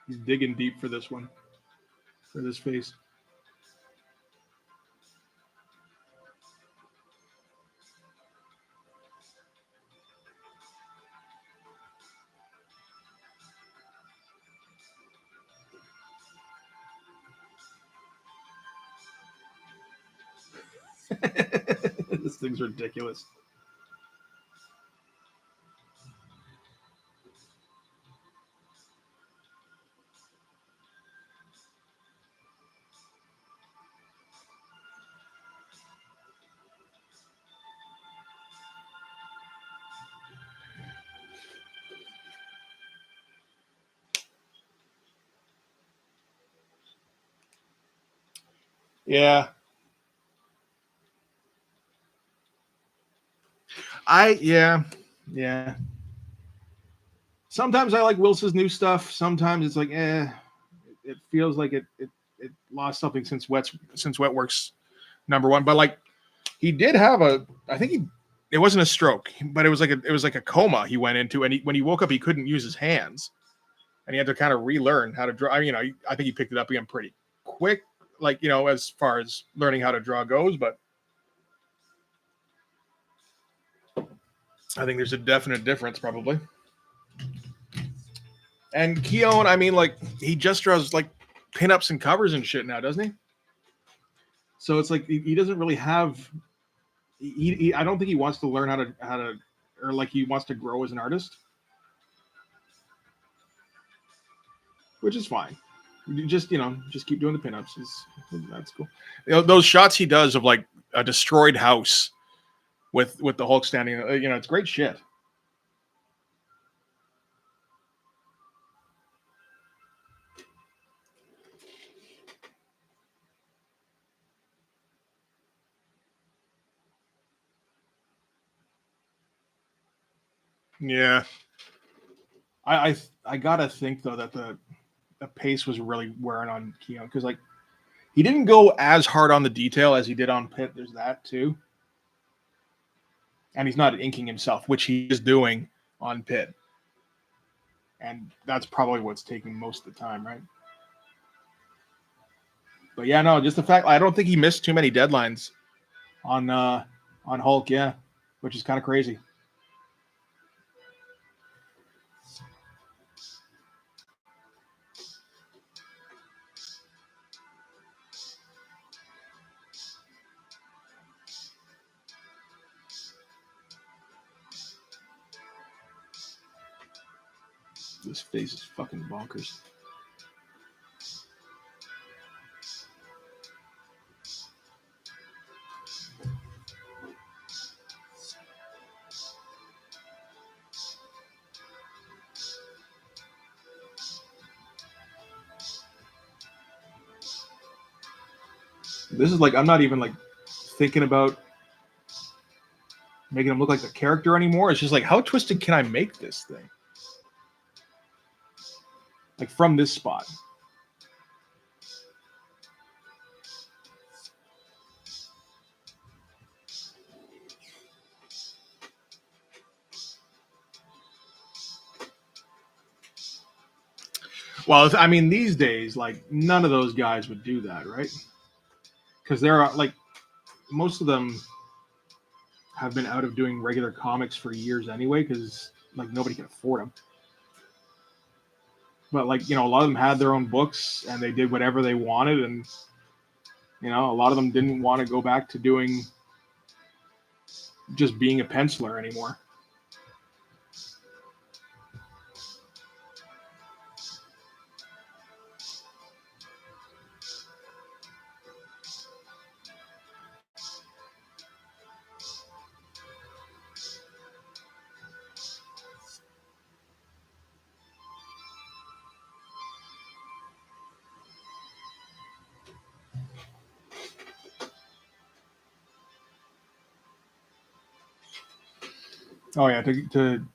He's digging deep for this one, for this face. This thing's ridiculous. Yeah. Yeah. Sometimes I like Wilson's new stuff. Sometimes it's like, it feels like it lost something since Wetworks #1. But like he did have I think it wasn't a stroke, but it was like a coma he went into, and when he woke up he couldn't use his hands, and he had to kind of relearn how to draw. I think he picked it up again pretty quick, like as far as learning how to draw goes, but I think there's a definite difference probably. And Keown, I mean, like he just draws like pinups and covers and shit now, doesn't he? So it's like he doesn't really have. I don't think he wants to learn how to, or like he wants to grow as an artist, which is fine. You just keep doing the pinups. That's cool. Those shots he does of like a destroyed house with the Hulk standing, it's great shit. Yeah, I gotta think though that the pace was really wearing on Keown, because like he didn't go as hard on the detail as he did on Pitt. There's that too, and he's not inking himself, which he is doing on Pitt, and that's probably what's taking most of the time, right? But yeah, no, just the fact I don't think he missed too many deadlines on Hulk, yeah, which is kind of crazy. This face is fucking bonkers. This is like I'm not even like thinking about making him look like the character anymore. It's just like how twisted can I make this thing? Like from this spot. Well, I mean, these days, like none of those guys would do that, right? Because they're like most of them have been out of doing regular comics for years anyway, because like nobody can afford them. But like a lot of them had their own books and they did whatever they wanted, and a lot of them didn't want to go back to doing just being a penciler anymore. Oh yeah, to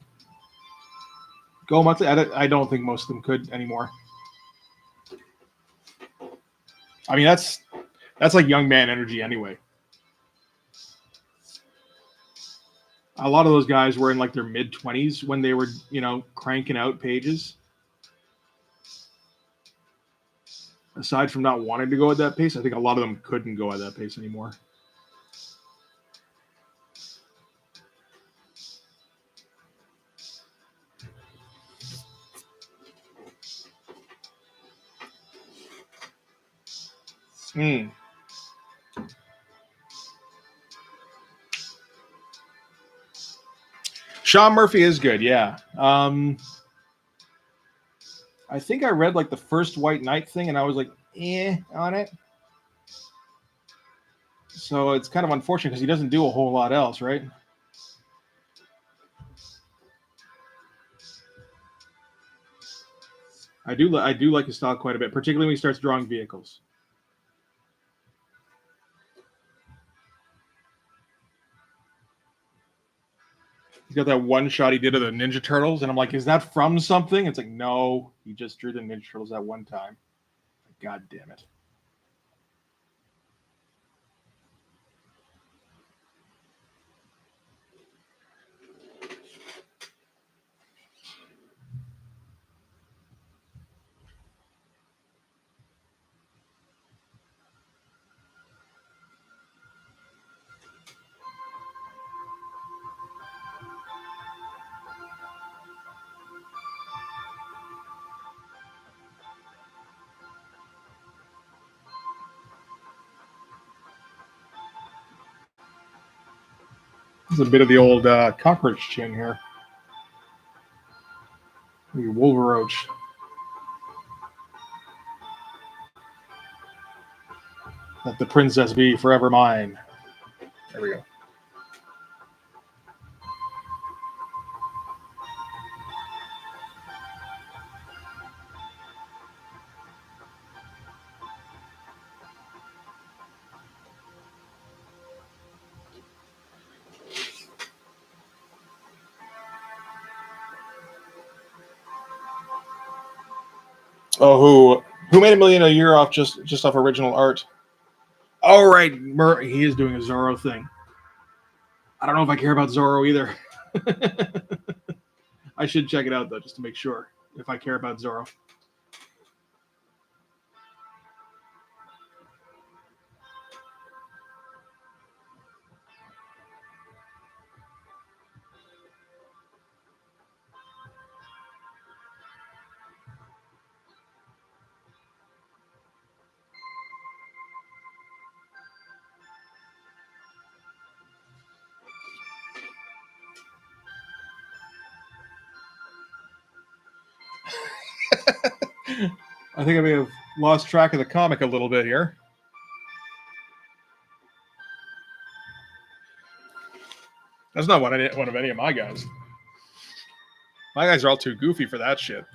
go monthly, I don't think most of them could anymore. I mean, that's like young man energy anyway. A lot of those guys were in like their mid 20s when they were, cranking out pages. aside from not wanting to go at that pace, I think a lot of them couldn't go at that pace anymore. Hmm. Sean Murphy is good, yeah. I think I read like the first White Knight thing, and I was like, on it. So it's kind of unfortunate because he doesn't do a whole lot else, right? I do like his style quite a bit, particularly when he starts drawing vehicles. He's got that one shot he did of the Ninja Turtles, and I'm like, is that from something? It's like, no, he just drew the Ninja Turtles that one time. God damn it. There's a bit of the old cockroach chin here. Wolveroach. Let the princess be forever mine. There we go. Oh, who made $1 million a year off just off original art? Oh, right, he is doing a Zorro thing. I don't know if I care about Zorro either. I should check it out though, just to make sure if I care about Zorro. I think I may have lost track of the comic a little bit here. That's not one of any of my guys. My guys are all too goofy for that shit.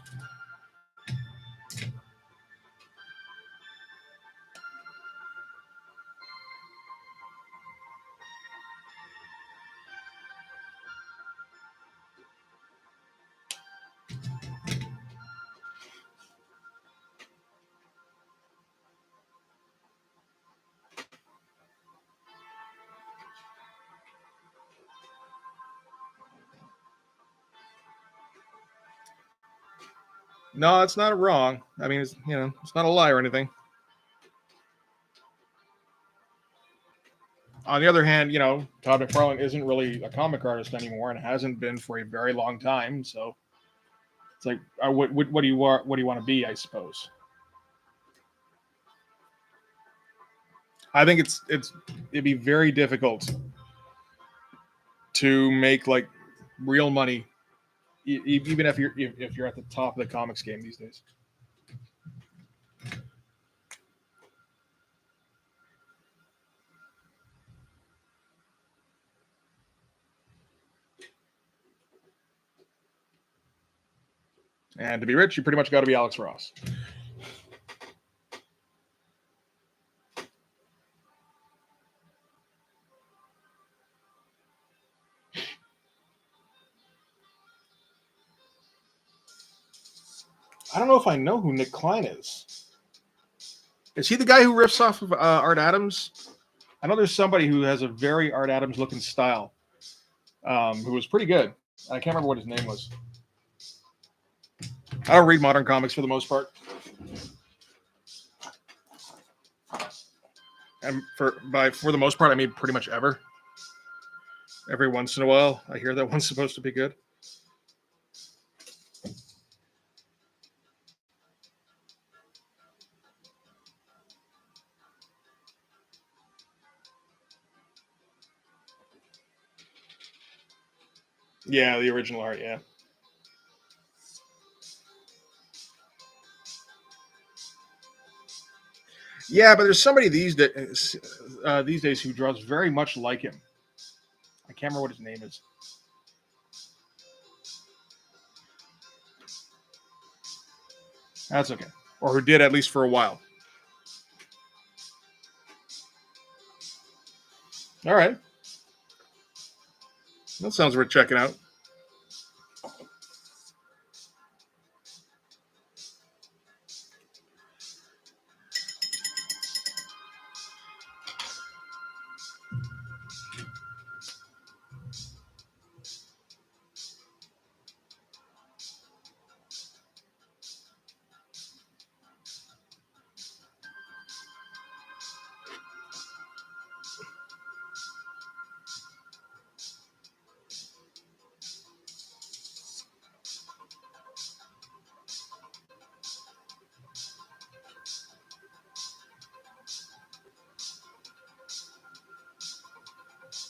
No, it's not wrong. I mean, it's not a lie or anything. On the other hand, Todd McFarlane isn't really a comic artist anymore and hasn't been for a very long time. So it's like, what do you want? What do you want to be? I suppose. I think it'd be very difficult to make like real money, even if you're at the top of the comics game these days. And to be rich, you pretty much got to be Alex Ross. I don't know if I know who Nick Klein is. Is he the guy who riffs off of Art Adams? I know there's somebody who has a very Art Adams looking style, who was pretty good. I can't remember what his name was. I don't read modern comics for the most part. And for the most part, I mean pretty much ever. Every once in a while, I hear that one's supposed to be good. Yeah, the original art. Yeah. Yeah, but there's somebody these days who draws very much like him. I can't remember what his name is. That's okay. Or who did at least for a while. All right. That sounds worth checking out.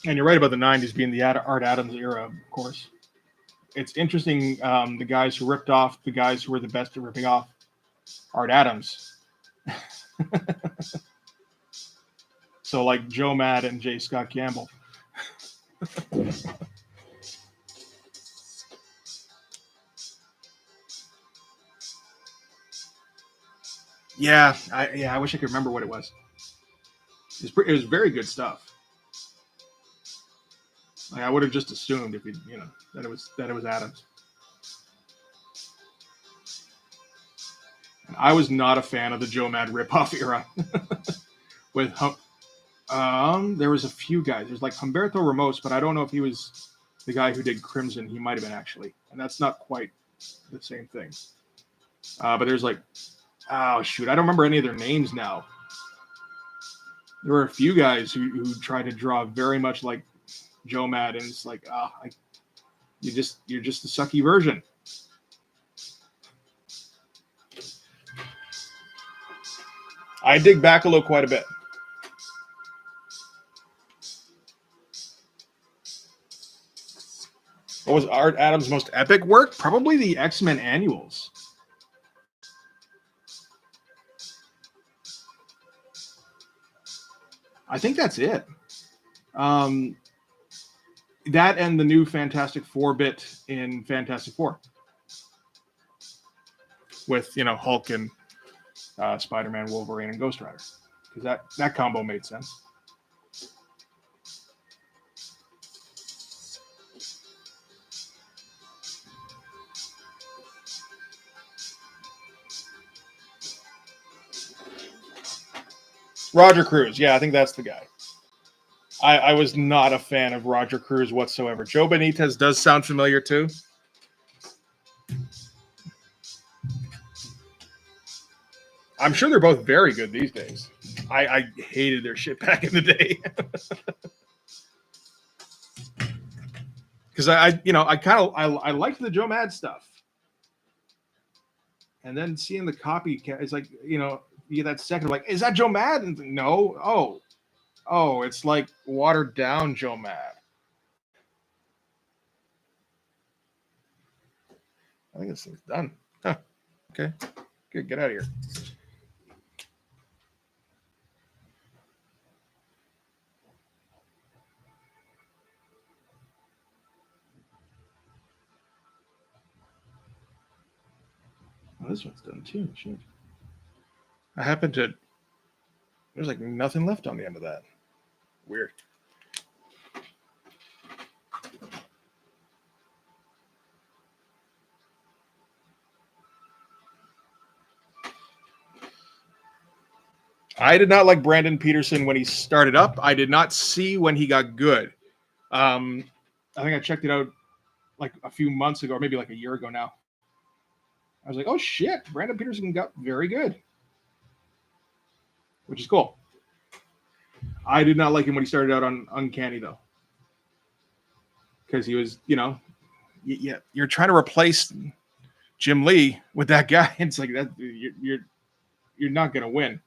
And you're right about the '90s being the Art Adams era, of course. It's interesting. The guys who ripped off the guys who were the best at ripping off Art Adams. So like Joe Mad and J. Scott Campbell. Yeah, I wish I could remember what it was. It was very good stuff. Like, I would have just assumed if that it was Adams. And I was not a fan of the Joe Mad ripoff era. With there was a few guys. There's like Humberto Ramos, but I don't know if he was the guy who did Crimson. He might have been actually, and that's not quite the same thing. But there's like, oh shoot, I don't remember any of their names now. There were a few guys who tried to draw very much like Joe Mad, and it's like, you're just a sucky version. I dig Bacalo quite a bit. What was Art Adams' most epic work? Probably the X-Men annuals. I think that's it. That and the new Fantastic Four bit in Fantastic Four with Hulk and Spider-Man, Wolverine, and Ghost Rider, because that combo made sense. Roger Cruz, yeah, I think that's the guy. I was not a fan of Roger Cruz whatsoever. Joe Benitez does sound familiar too. I'm sure they're both very good these days. I hated their shit back in the day. Because I liked the Joe Mad stuff. And then seeing the copycat, it's like, you get that second, like, is that Joe Mad? And no. Oh, it's like watered down Joe Mad. I think this thing's done. Huh. Okay. Good. Get out of here. Oh, this one's done too. Shoot. I happen to. There's like nothing left on the end of that. Weird. I did not like Brandon Peterson when he started up. I did not see when he got good. I think I checked it out like a few months ago, or maybe like a year ago now. I was like, oh shit, Brandon Peterson got very good, which is cool. I did not like him when he started out on Uncanny though, because he was, yeah, you're trying to replace Jim Lee with that guy. It's like that you're not gonna win.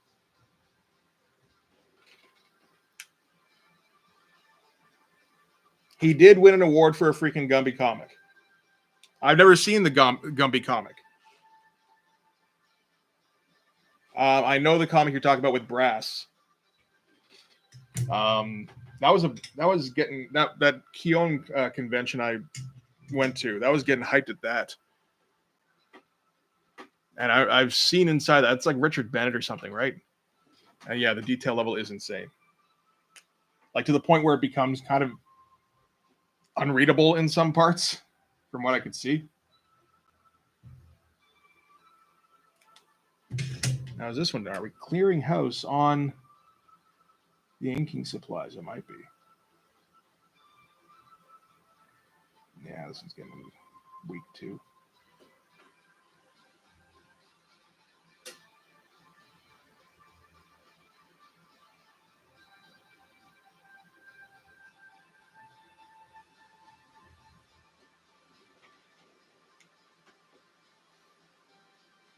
He did win an award for a freaking Gumby comic. I've never seen the Gumby comic. I know the comic you're talking about with Brass. That was getting that Keone convention I went to. That was getting hyped at that. And I've seen inside that. It's like Richard Bennett or something, right? And yeah, the detail level is insane. Like to the point where it becomes kind of unreadable in some parts, from what I could see. Now is this one? Are we clearing house on the inking supplies? It might be. Yeah, this one's getting weak too.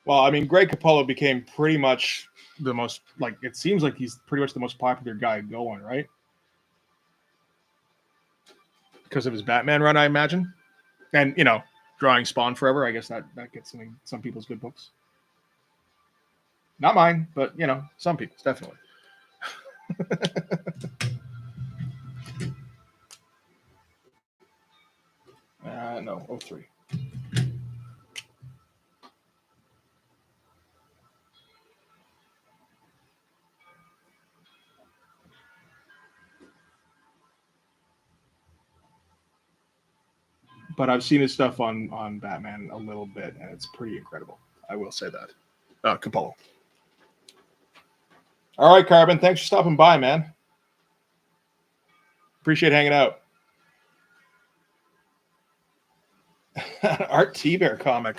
Well, I mean, Greg Capullo became pretty much the most, like, it seems like he's pretty much the most popular guy going, right? Because of his Batman run, I imagine. And, drawing Spawn Forever, I guess that gets some people's good books. Not mine, but, some people's, definitely. No, 03. But I've seen his stuff on Batman a little bit, and it's pretty incredible. I will say that. Capullo. All right, Carbon. Thanks for stopping by, man. Appreciate hanging out. Art T-Bear comic.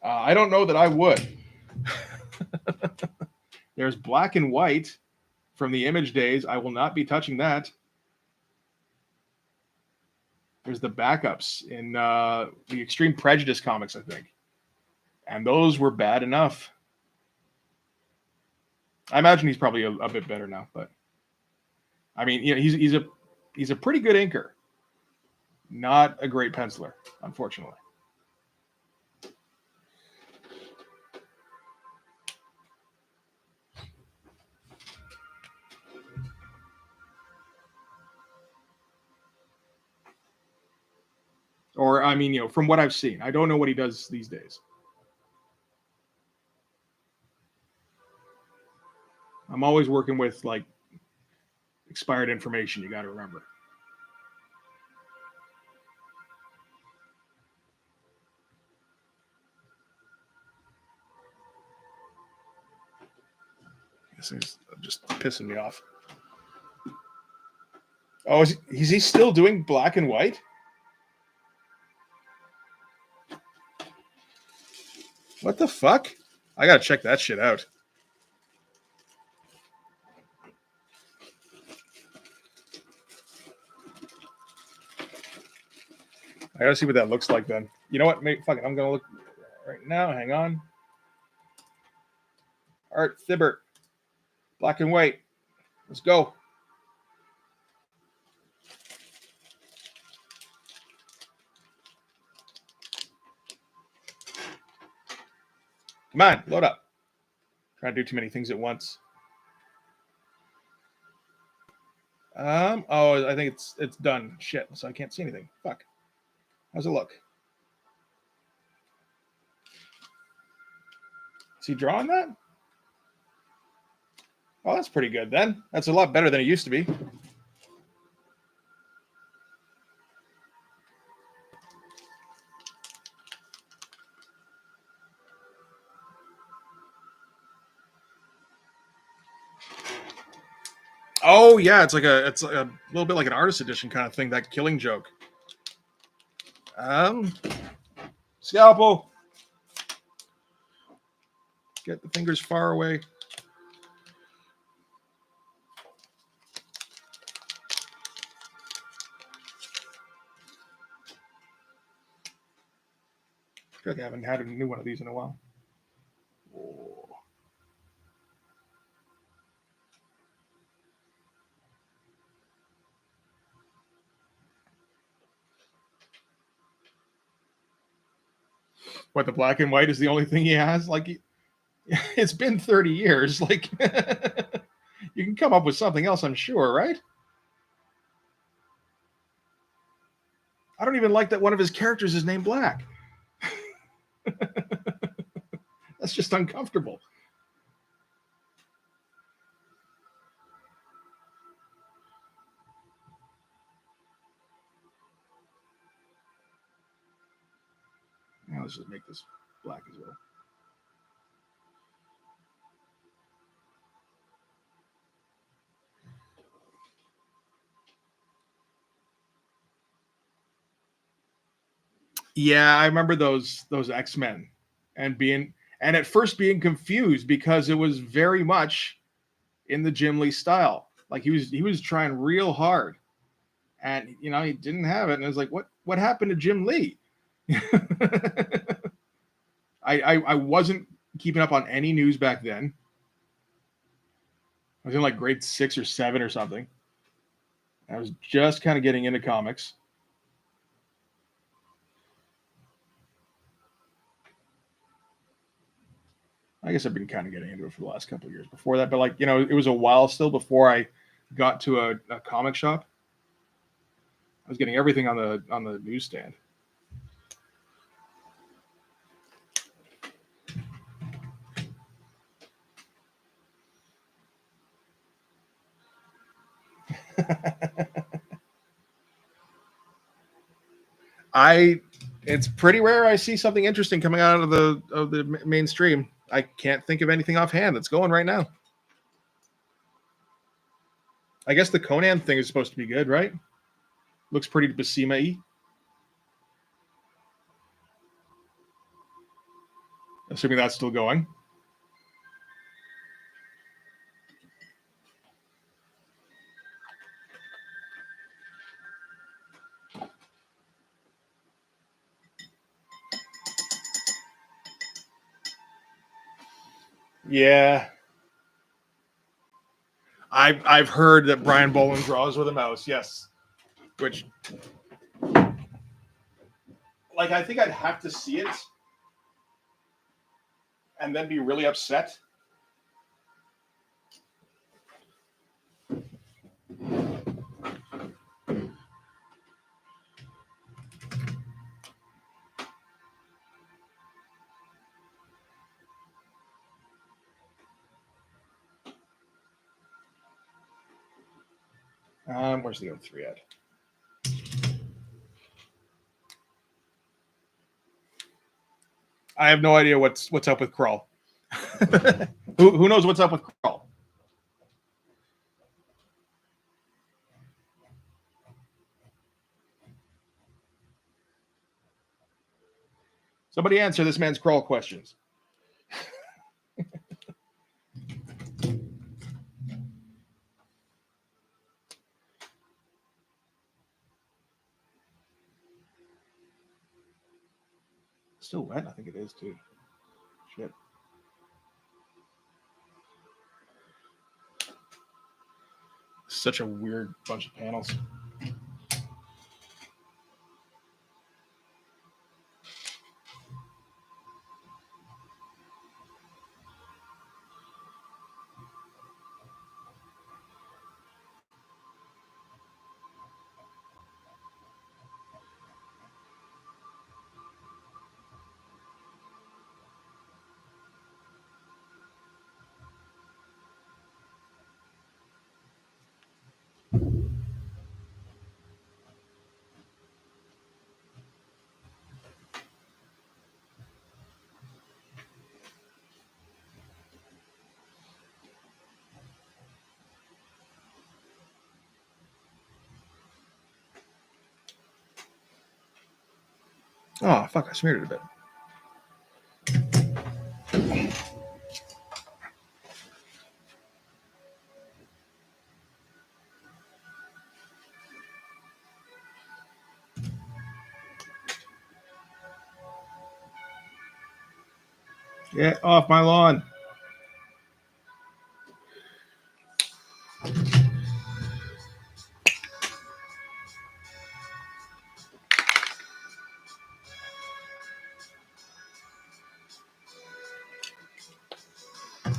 I don't know that I would. There's Black and White from the Image days. I will not be touching that. There's the backups in the Extreme Prejudice comics, I think. And those were bad enough. I imagine he's probably a bit better now, but I mean, he's a pretty good inker. Not a great penciler, unfortunately. Or, I mean, from what I've seen, I don't know what he does these days. I'm always working with, like, expired information, you got to remember. This is just pissing me off. Oh, is he still doing Black and White? What the fuck? I gotta check that shit out. I gotta see what that looks like then. You know what? Fuck it. I'm gonna look right now. Hang on. Art Thibaert. Black and White. Let's go. Come on, load up. Trying to do too many things at once. Oh, I think it's done. Shit, so I can't see anything. Fuck. How's it look? Is he drawing that? Oh, that's pretty good then. That's a lot better than it used to be. Oh yeah, it's like a little bit like an artist edition kind of thing. That Killing Joke. Scalpel. Get the fingers far away. feel like I haven't had a new one of these in a while. Oh. What, the black and white is the only thing he has? Like, it's been 30 years. Like, you can come up with something else, I'm sure, right? I don't even like that one of his characters is named Black. That's just uncomfortable. Now let's just make this black as well. Yeah, I remember those X-Men and at first being confused because it was very much in the Jim Lee style. Like he was trying real hard, and he didn't have it, and it was like, what happened to Jim Lee? I wasn't keeping up on any news back then. I was in like grade 6 or 7 or something. I was just kind of getting into comics. I guess I've been kind of getting into it for the last couple of years before that, but like, it was a while still before I got to a comic shop. I was getting everything on the newsstand. It's pretty rare I see something interesting coming out of the mainstream. I can't think of anything offhand that's going right now. I guess the Conan thing is supposed to be good, right? Looks pretty Basima-y. Assuming that's still going. Yeah. I've heard that Brian Boland draws with a mouse, yes. Which, like, I think I'd have to see it and then be really upset. Where's the O3 at? I have no idea what's up with Crawl. who knows what's up with Crawl? Somebody answer this man's Crawl questions. Still wet? I think it is too. Shit. Such a weird bunch of panels. Oh, fuck, I smeared it a bit. Get off my lawn.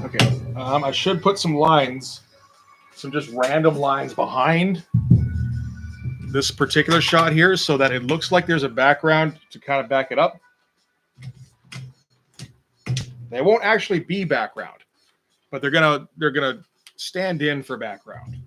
Okay. I should put some lines, some just random lines behind this particular shot here so that it looks like there's a background to kind of back it up. They won't actually be background, but they're gonna stand in for background.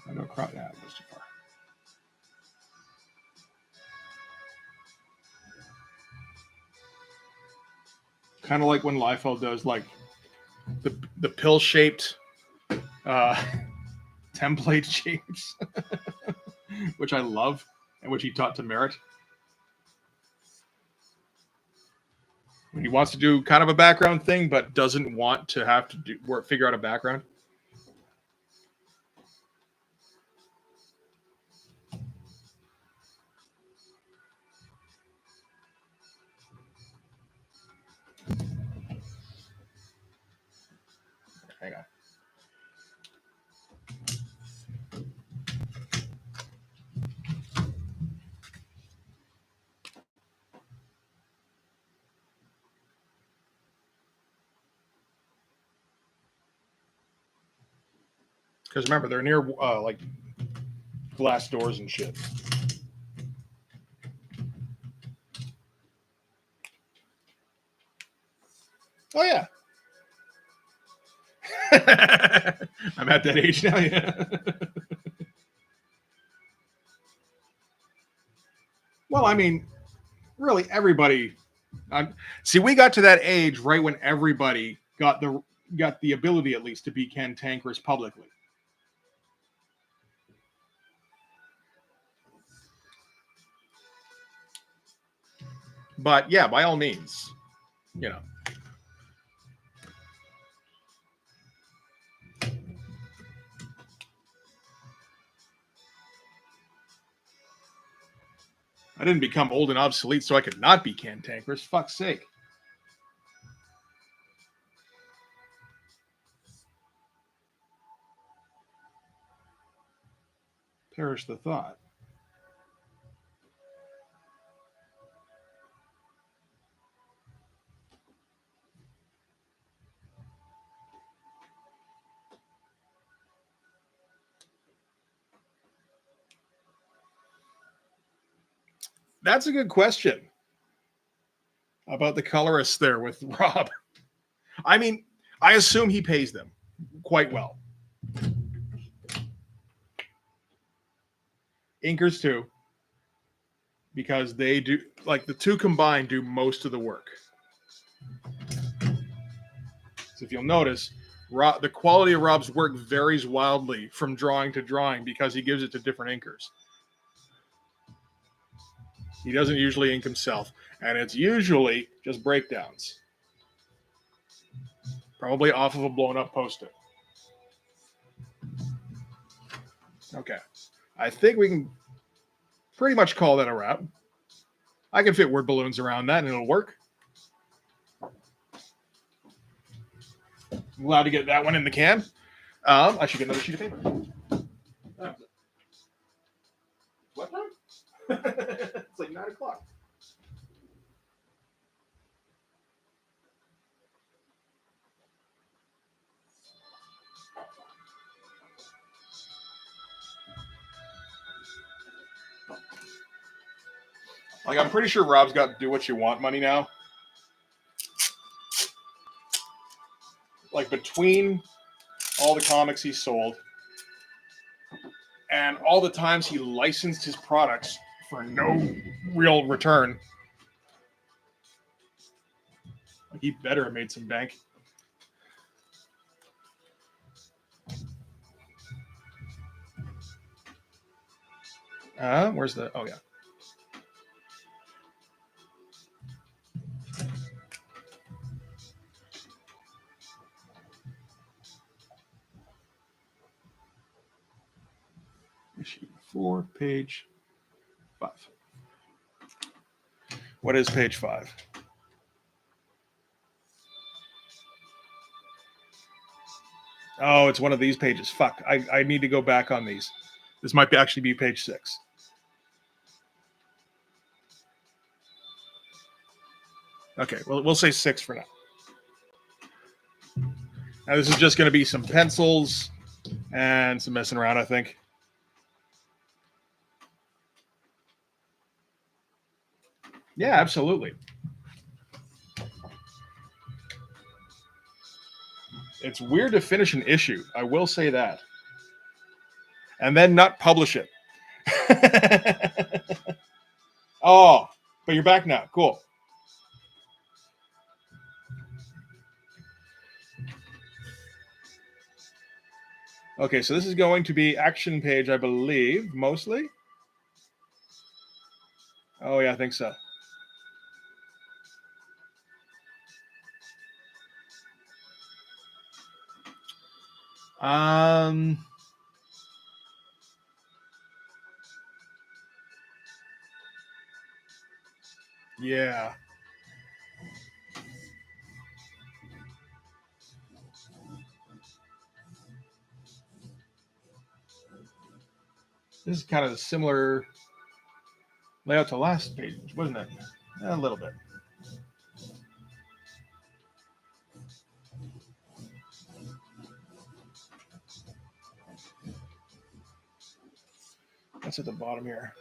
I know crowd that goes too far. Kind of like when Liefeld does like the pill shaped template shapes, which I love and which he taught to Merritt. When he wants to do kind of a background thing, but doesn't want to have to figure out a background. Hang on. Because remember, they're near like glass doors and shit. Oh yeah. I'm at that age now. Yeah. Well, I mean, really, everybody. See, we got to that age right when everybody got the ability, at least, to be cantankerous publicly. But yeah, by all means, you know. I didn't become old and obsolete so I could not be cantankerous. Fuck's sake. Perish the thought. That's a good question about the colorists there with Rob. I mean, I assume he pays them quite well. Inkers too, because they do, like, the two combined do most of the work. So if you'll notice, the quality of Rob's work varies wildly from drawing to drawing because he gives it to different inkers. He doesn't usually ink himself, and it's usually just breakdowns, probably off of a blown up post-it. Okay, I think we can pretty much call that a wrap. I can fit word balloons around that and it'll work. I'm glad to get that one in the can. I should get another sheet of paper. What time? It's like 9 o'clock. Like, I'm pretty sure Rob's got do what you want money now. Like, between all the comics he sold and all the times he licensed his products for no real return, he better have made some bank. Where's the? Oh yeah. for page 5. What is page 5? Oh, it's one of these pages. Fuck. I need to go back on these. This might actually be page 6. Okay, well, we'll say 6 for now. Now, this is just going to be some pencils and some messing around, I think. Yeah, absolutely. It's weird to finish an issue. I will say that. And then not publish it. Oh, but you're back now. Cool. Okay, so this is going to be action page, I believe, mostly. Oh, yeah, I think so. Yeah. This is kind of a similar layout to last page, wasn't it? A little bit. That's at the bottom here.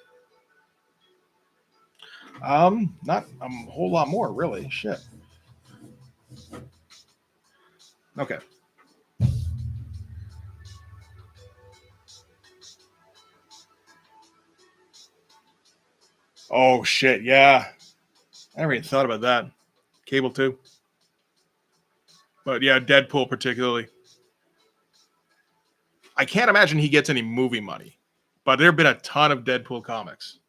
Not a whole lot more, really. Shit. Okay. Oh shit, yeah. I never even thought about that. Cable too. But yeah, Deadpool particularly. I can't imagine he gets any movie money, but there have been a ton of Deadpool comics.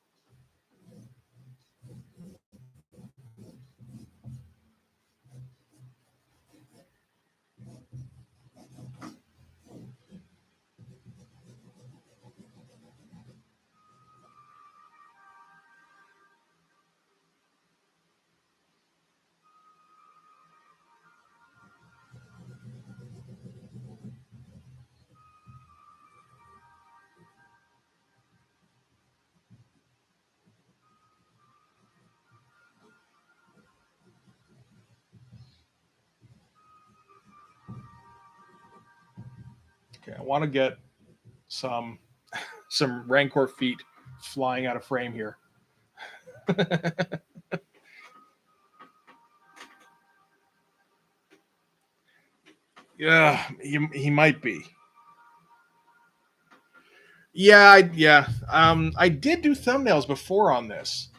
Okay, I want to get some Rancor feet flying out of frame here. Yeah, he might be. Yeah. I did do thumbnails before on this,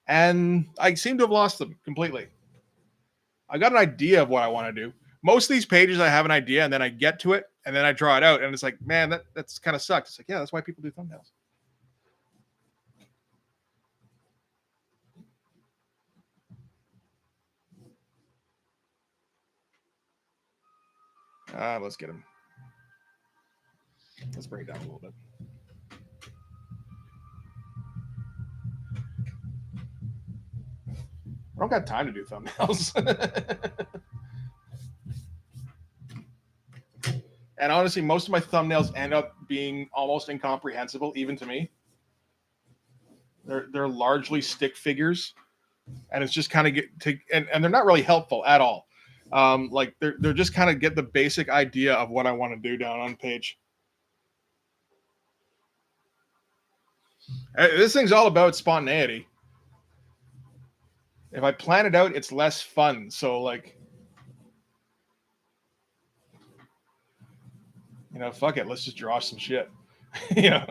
and I seem to have lost them completely. I got an idea of what I want to do. Most of these pages, I have an idea, and then I get to it, and then I draw it out, and it's like, man, that's kind of sucks. It's like, yeah, that's why people do thumbnails. Let's get him. Let's bring it down a little bit. I don't got time to do thumbnails. And honestly, most of my thumbnails end up being almost incomprehensible, even to me. They're largely stick figures, and it's just kind of and they're not really helpful at all. Like they're just kind of get the basic idea of what I want to do down on page. This thing's all about spontaneity. If I plan it out, it's less fun. So like, fuck it. Let's just draw some shit. you know.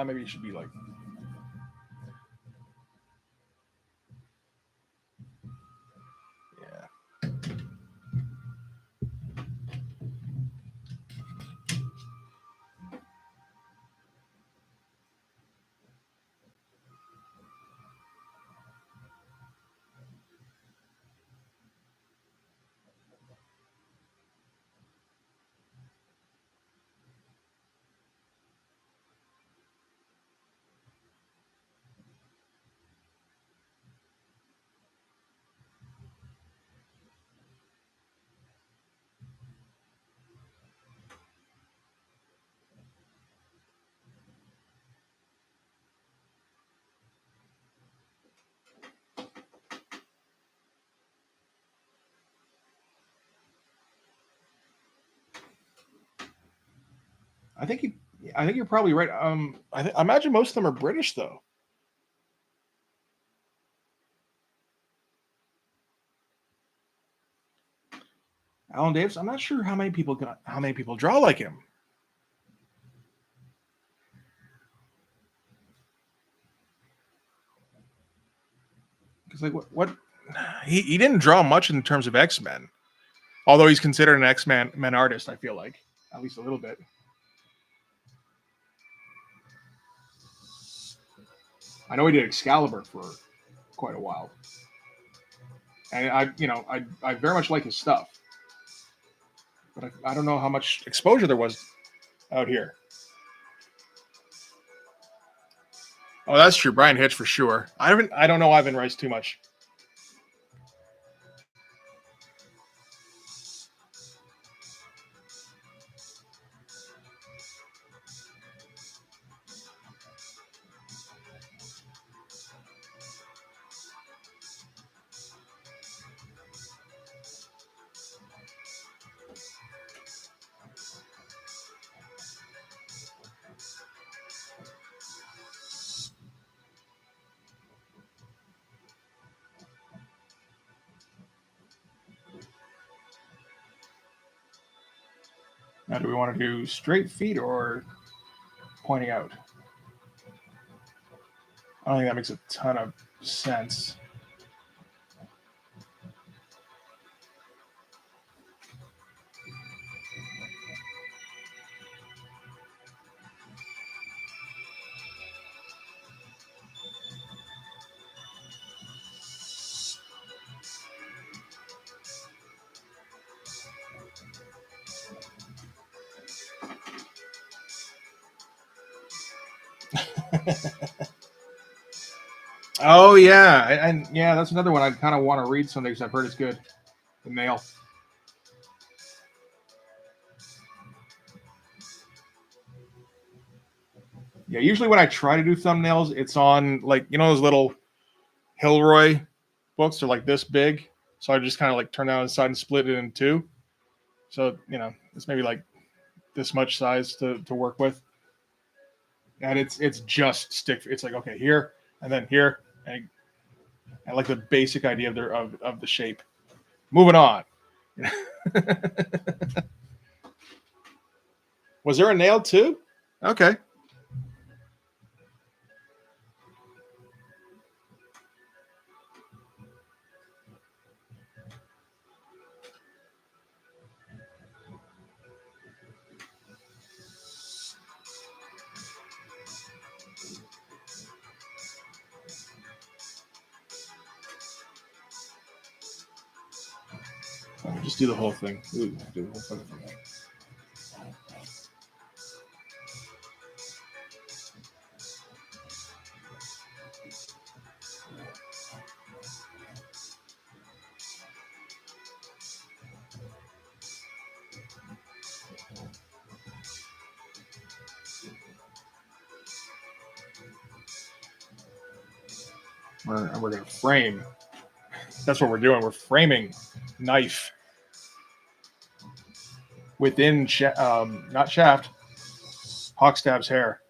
Maybe it should be like. Yeah. I think you. I think you're probably right. I imagine most of them are British though. Alan Davis. I'm not sure how many people draw like him. Because like what he didn't draw much in terms of X Men, although he's considered an X Men artist. I feel like at least a little bit. I know he did Excalibur for quite a while, and I very much like his stuff, but I don't know how much exposure there was out here. Oh, that's true. Brian Hitch for sure. I don't know Ivan Rice too much. Now, do we want to do straight feet or pointing out? I don't think that makes a ton of sense. Oh yeah, and yeah, that's another one I kind of want to read someday because I've heard it's good. The Nail. Yeah, usually when I try to do thumbnails, it's on like those little Hilroy books. They're like this big, so I just kind of like turn down the side and split it in two. So it's maybe like this much size to work with, and it's just stick. It's like okay here and then here, and I like the basic idea of the shape. Moving on. Was there a nail too? Okay. Just do the whole thing. Ooh, do the whole thing. We're going to frame. That's what we're doing. We're framing knife within not Shaft, Hawkstab's hair.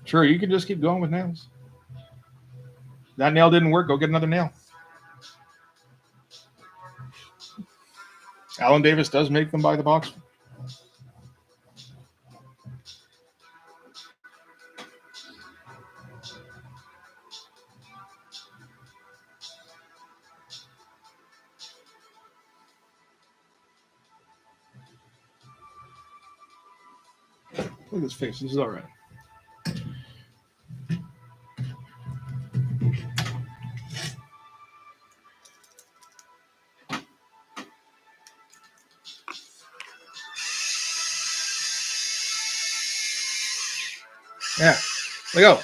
Sure, you can just keep going with nails. That nail didn't work. Go get another nail. Alan Davis does make them by the box. Look at his face. This is all right. Yeah. Let go.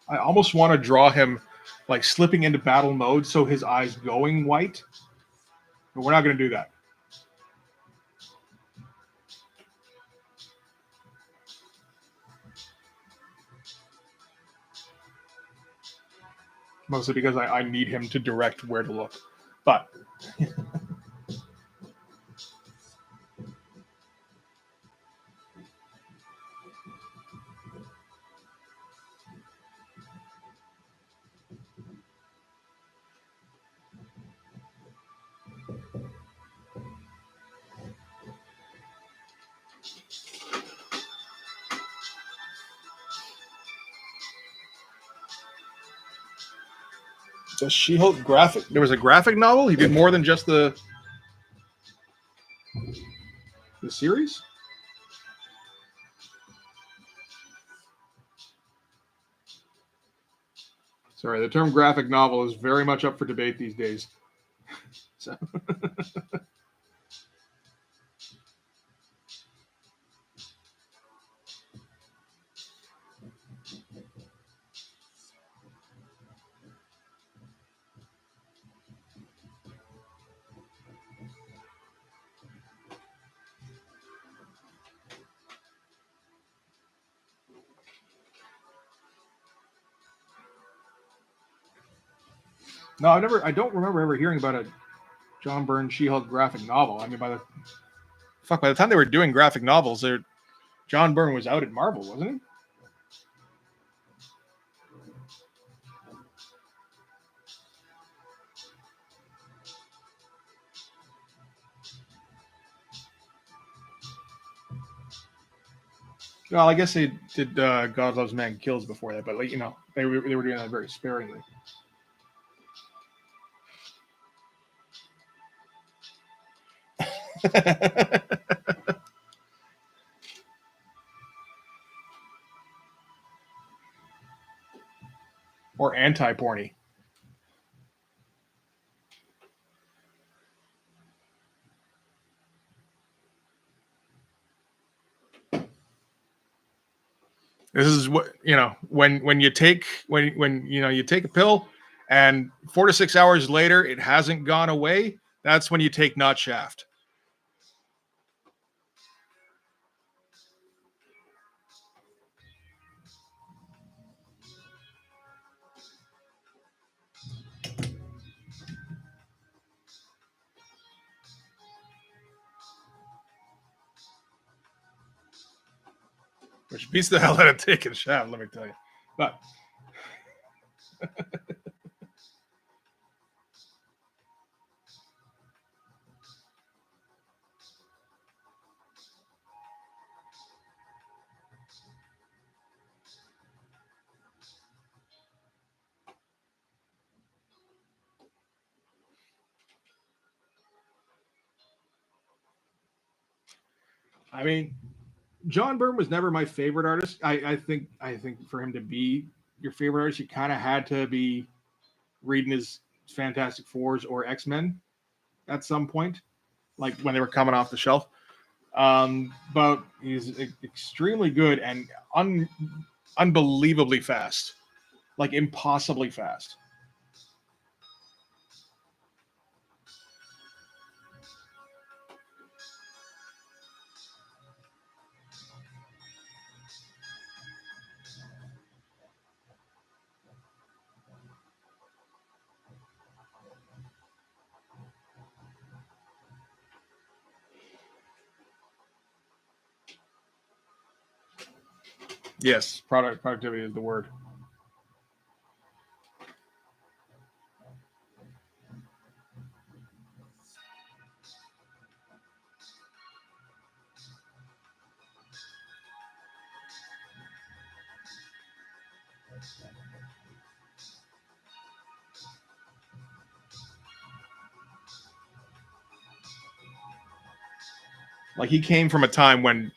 I almost want to draw him like slipping into battle mode, so his eyes going white. But we're not going to do that. Mostly because I need him to direct where to look. But the She-Hulk graphic, there was a graphic novel. He did more than just the series. Sorry, the term graphic novel is very much up for debate these days. So. No, I don't remember ever hearing about a John Byrne She-Hulk graphic novel. I mean, by the time they were doing graphic novels, John Byrne was out at Marvel, wasn't he? Well, I guess they did God Loves Man Kills before that, but like they were doing that very sparingly. Or anti-porny. This is what when you take you take a pill, and 4 to 6 hours later it hasn't gone away. That's when you take Not Shaft. Which beats the hell out of taking Shaft, let me tell you. But I mean, John Byrne was never my favorite artist. I think for him to be your favorite artist, you kind of had to be reading his Fantastic Fours or X-Men at some point, like when they were coming off the shelf. But he's extremely good and unbelievably fast, like impossibly fast. Yes, productivity is the word. Like he came from a time when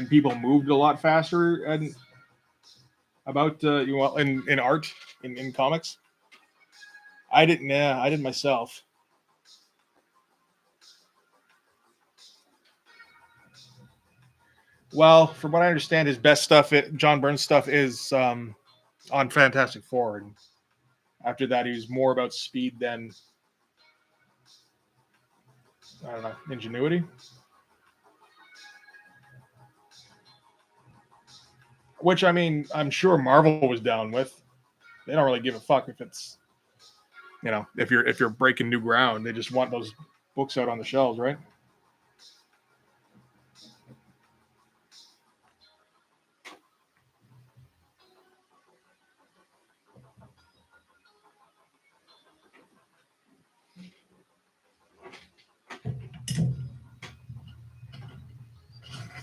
people moved a lot faster and about in art in comics. I didn't. Yeah, I did myself. Well, from what I understand, his best stuff, John Byrne's stuff, is on Fantastic Four, and after that, he was more about speed than, I don't know, ingenuity. Which, I mean, I'm sure Marvel was down with. They don't really give a fuck if it's, if you're breaking new ground. They just want those books out on the shelves, right?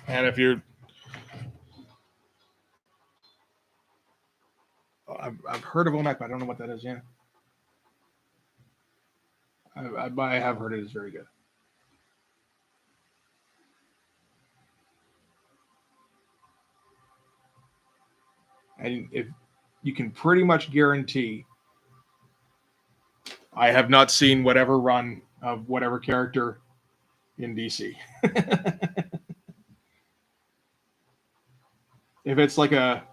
And if you're, I've heard of OMAC, but I don't know what that is. Yeah, I have heard it is very good. And if you can pretty much guarantee, I have not seen whatever run of whatever character in DC. If it's like a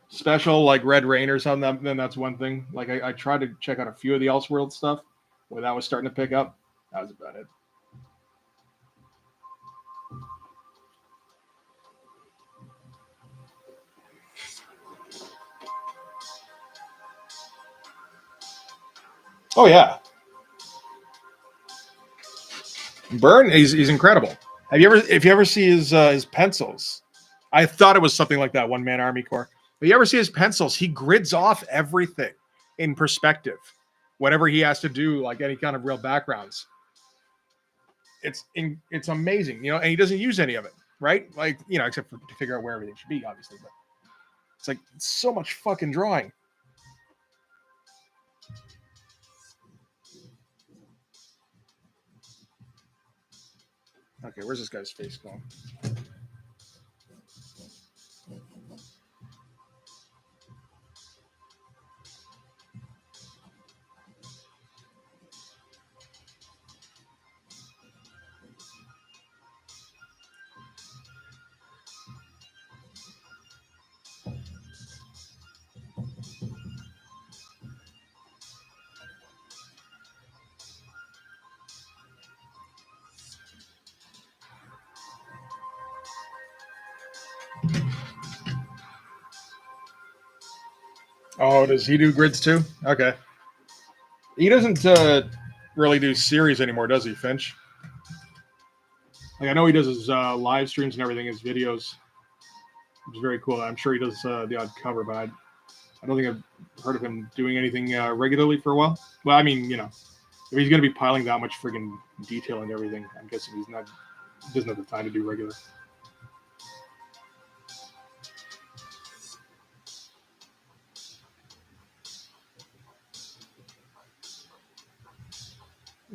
special like Red Rain or something, then that's one thing. Like I tried to check out a few of the Elseworld stuff where that was starting to pick up. That was about it. Oh yeah, Byrne, he's incredible. If you ever see his pencils, I thought it was something like that One Man Army Corps. But you ever see his pencils? He grids off everything in perspective. Whatever he has to do, like any kind of real backgrounds, it's amazing, and he doesn't use any of it, right? Like except for to figure out where everything should be, obviously. But it's like so much fucking drawing. Okay, where's this guy's face going? Oh, does he do grids too? Okay. He doesn't really do series anymore, does he, Finch? Like I know he does his live streams and everything, his videos, which is very cool. I'm sure he does the odd cover, but I don't think I've heard of him doing anything regularly for a while. Well, I mean, if he's going to be piling that much friggin' detail and everything, I'm guessing he doesn't have the time to do regular.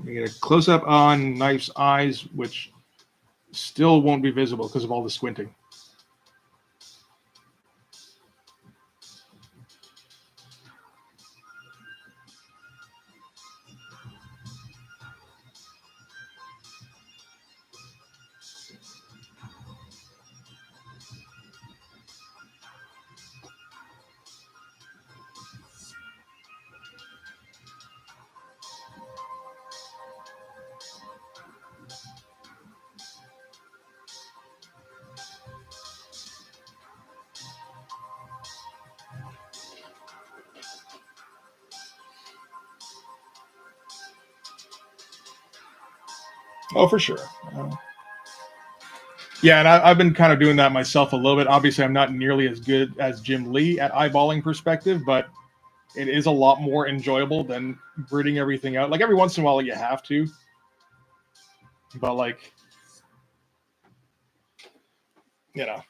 We get a close up on Knife's eyes, which still won't be visible because of all the squinting. Oh, for sure. Yeah, and I've been kind of doing that myself a little bit. Obviously, I'm not nearly as good as Jim Lee at eyeballing perspective, but it is a lot more enjoyable than gridding everything out. Like every once in a while, you have to, but like, you know.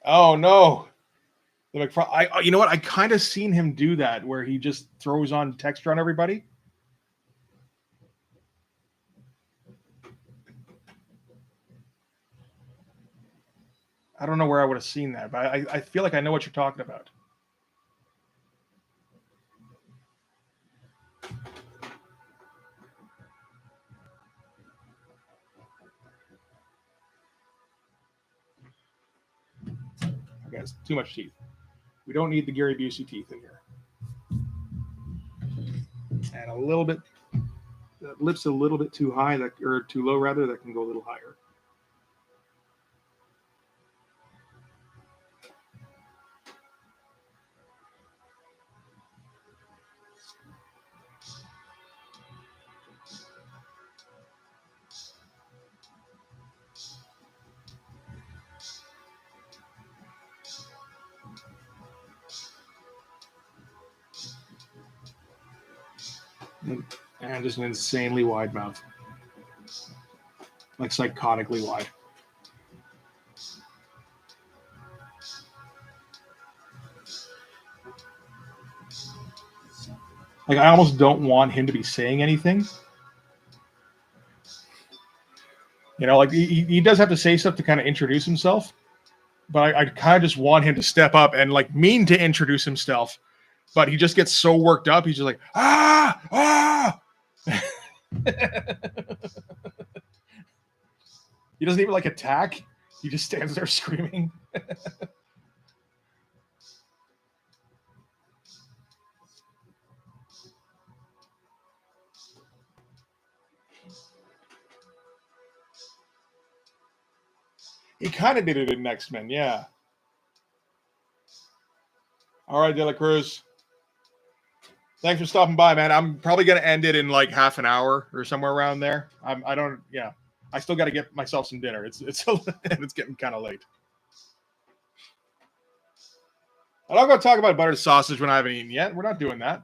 Oh no, you know what? I kind of seen him do that where he just throws on texture on everybody. I don't know where I would have seen that, but I feel like I know what you're talking about. Okay, it's too much teeth. We don't need the Gary Busey teeth in here. And a little bit, the lips a little bit too high, that or too low rather. That can go a little higher. And just an insanely wide mouth, like psychotically wide. Like I almost don't want him to be saying anything. You know, like he does have to say stuff to kind of introduce himself, but I kind of just want him to step up and like mean to introduce himself, but he just gets so worked up. He's just like, ah. He doesn't even like attack. He just stands there screaming. He kind of did it in X-Men, yeah. All right, De La Cruz. Thanks for stopping by, man. I'm probably gonna end it in like half an hour or somewhere around there. I don't, yeah. I still got to get myself some dinner. It's it's getting kind of late. I'm not going to talk about buttered sausage when I haven't eaten yet. We're not doing that.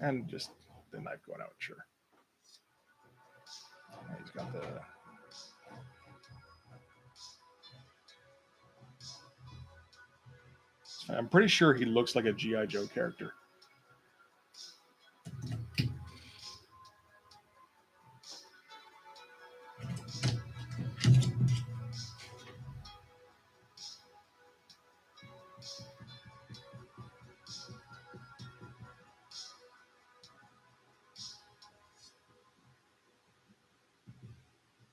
And just the knife going out, sure. He's got the. I'm pretty sure he looks like a G.I. Joe character.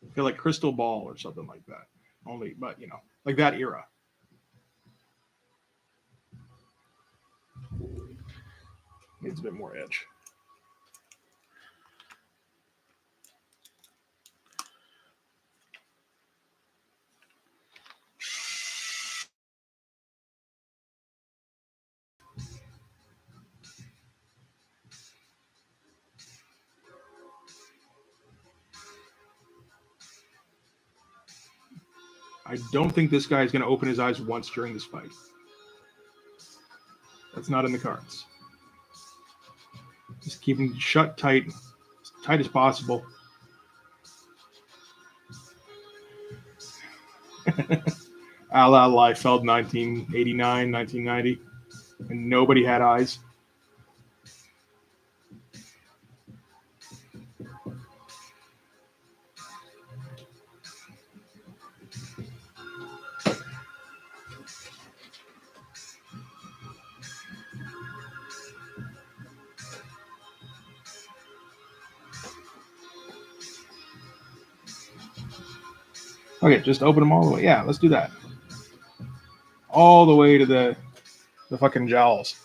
I feel like Crystal Ball or something like that. Only, but you know, like that era. Needs a bit more edge. I don't think this guy is going to open his eyes once during this fight. That's not in the cards. Just keep him shut tight, as tight as possible. A la Liefeld 1989, 1990, and nobody had eyes. Okay, just open them all the way. Yeah, let's do that. All the way to the fucking jowls.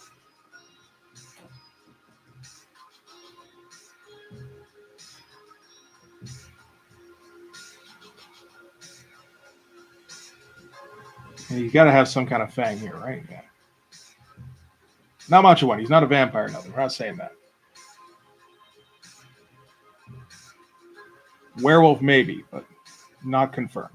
And you got to have some kind of fang here, right? Yeah. Not much of one. He's not a vampire, nothing. We're not saying that. Werewolf, maybe, but not confirmed.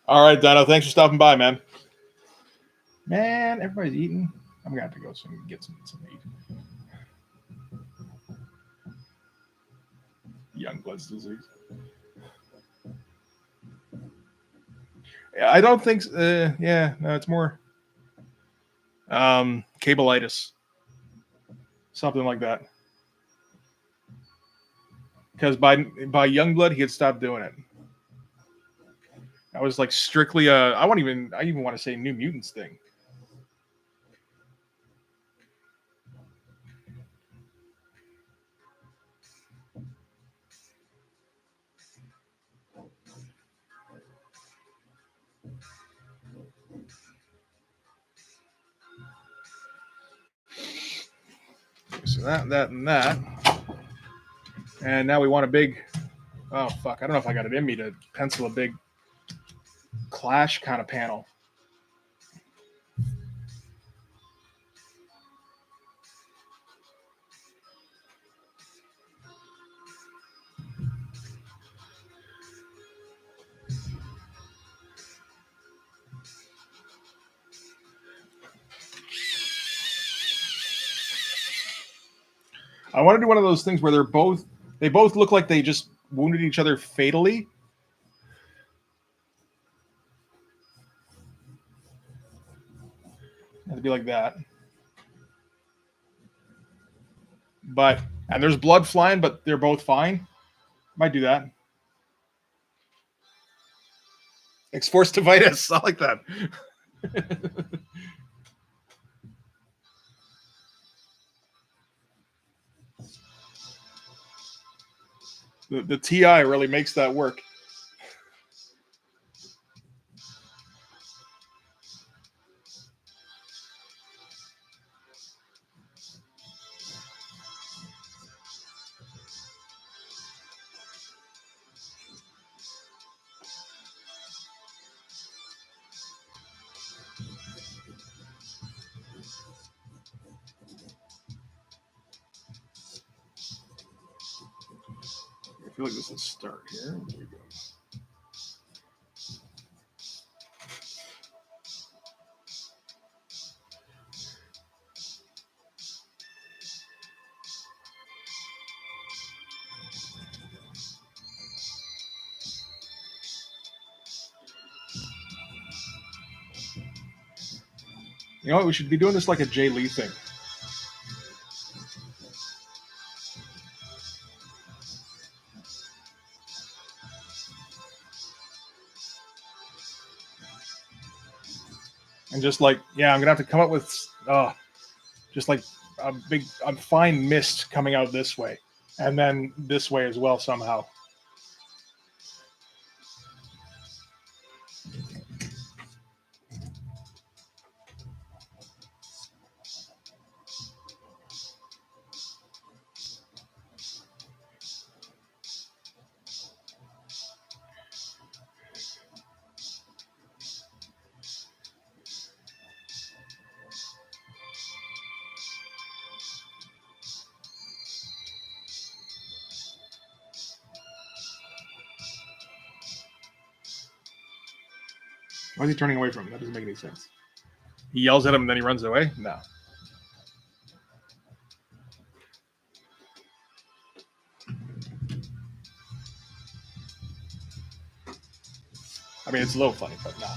All right, Dino. Thanks for stopping by, man. Man, everybody's eating. I'm gonna have to go get some to eat. Youngblood's disease. I don't think. Yeah, no, it's more cableitis, something like that. Because by Youngblood, he had stopped doing it. I was like strictly I even want to say New Mutants thing. So that, and that. And now we want a big. Oh fuck! I don't know if I got it in me to pencil a big Clash kind of panel. I want to do one of those things where they both look like they just wounded each other fatally. It'd be like that. And there's blood flying, but they're both fine. Might do that. X-Force Divitus. I like that. the TI really makes that work. I feel like this is start here. There we go. You know what? We should be doing this like a Jay Lee thing. And just like, yeah, I'm gonna have to come up with just like a fine mist coming out this way, and then this way as well somehow. Why is he turning away from him? That doesn't make any sense. He yells at him and then he runs away? No. I mean, it's a little funny, but no.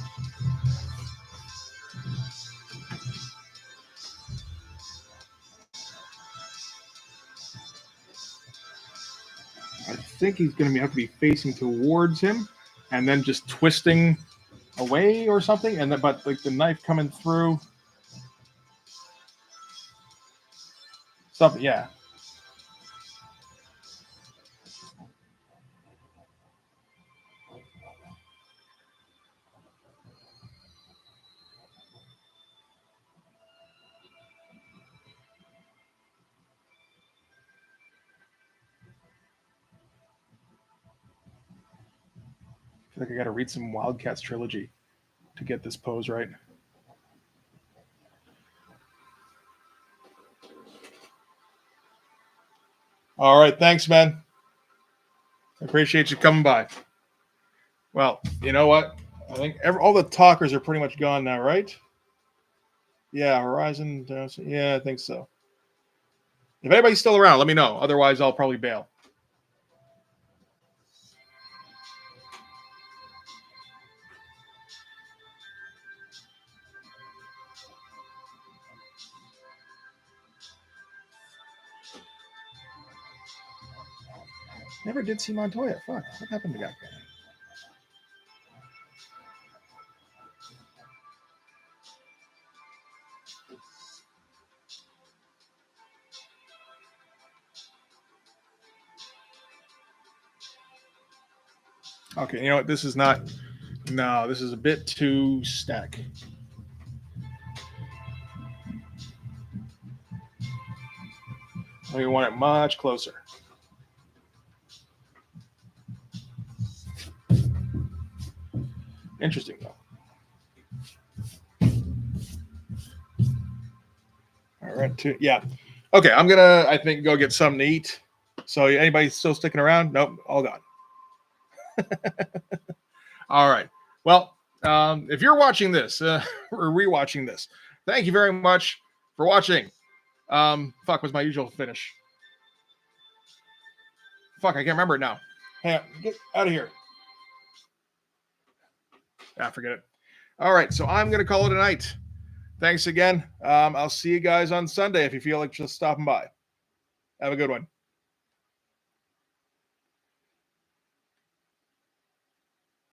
I think he's going to have to be facing towards him and then just twisting away or something. And then, but like the knife coming through. Something, yeah. I feel like I got to read some Wildcats trilogy to get this pose right. All right, thanks, man. I appreciate you coming by. Well, you know what? I think all the talkers are pretty much gone now, right? Yeah, Horizon. Yeah, I think so. If anybody's still around, let me know. Otherwise, I'll probably bail. Never did see Montoya. Fuck, what happened to the guy? Okay, you know what? This is not. No, this is a bit too static. We want it much closer. Interesting though. All right, yeah. Okay, I'm gonna, I think, go get something to eat. So anybody still sticking around? Nope, all gone. All right. Well, if you're watching this or rewatching this, thank you very much for watching. Fuck was my usual finish. Fuck, I can't remember it now. Hang on, get out of here. Forget it. All right, so I'm gonna call it a night. Thanks again. I'll see you guys on Sunday if you feel like just stopping by. Have a good one.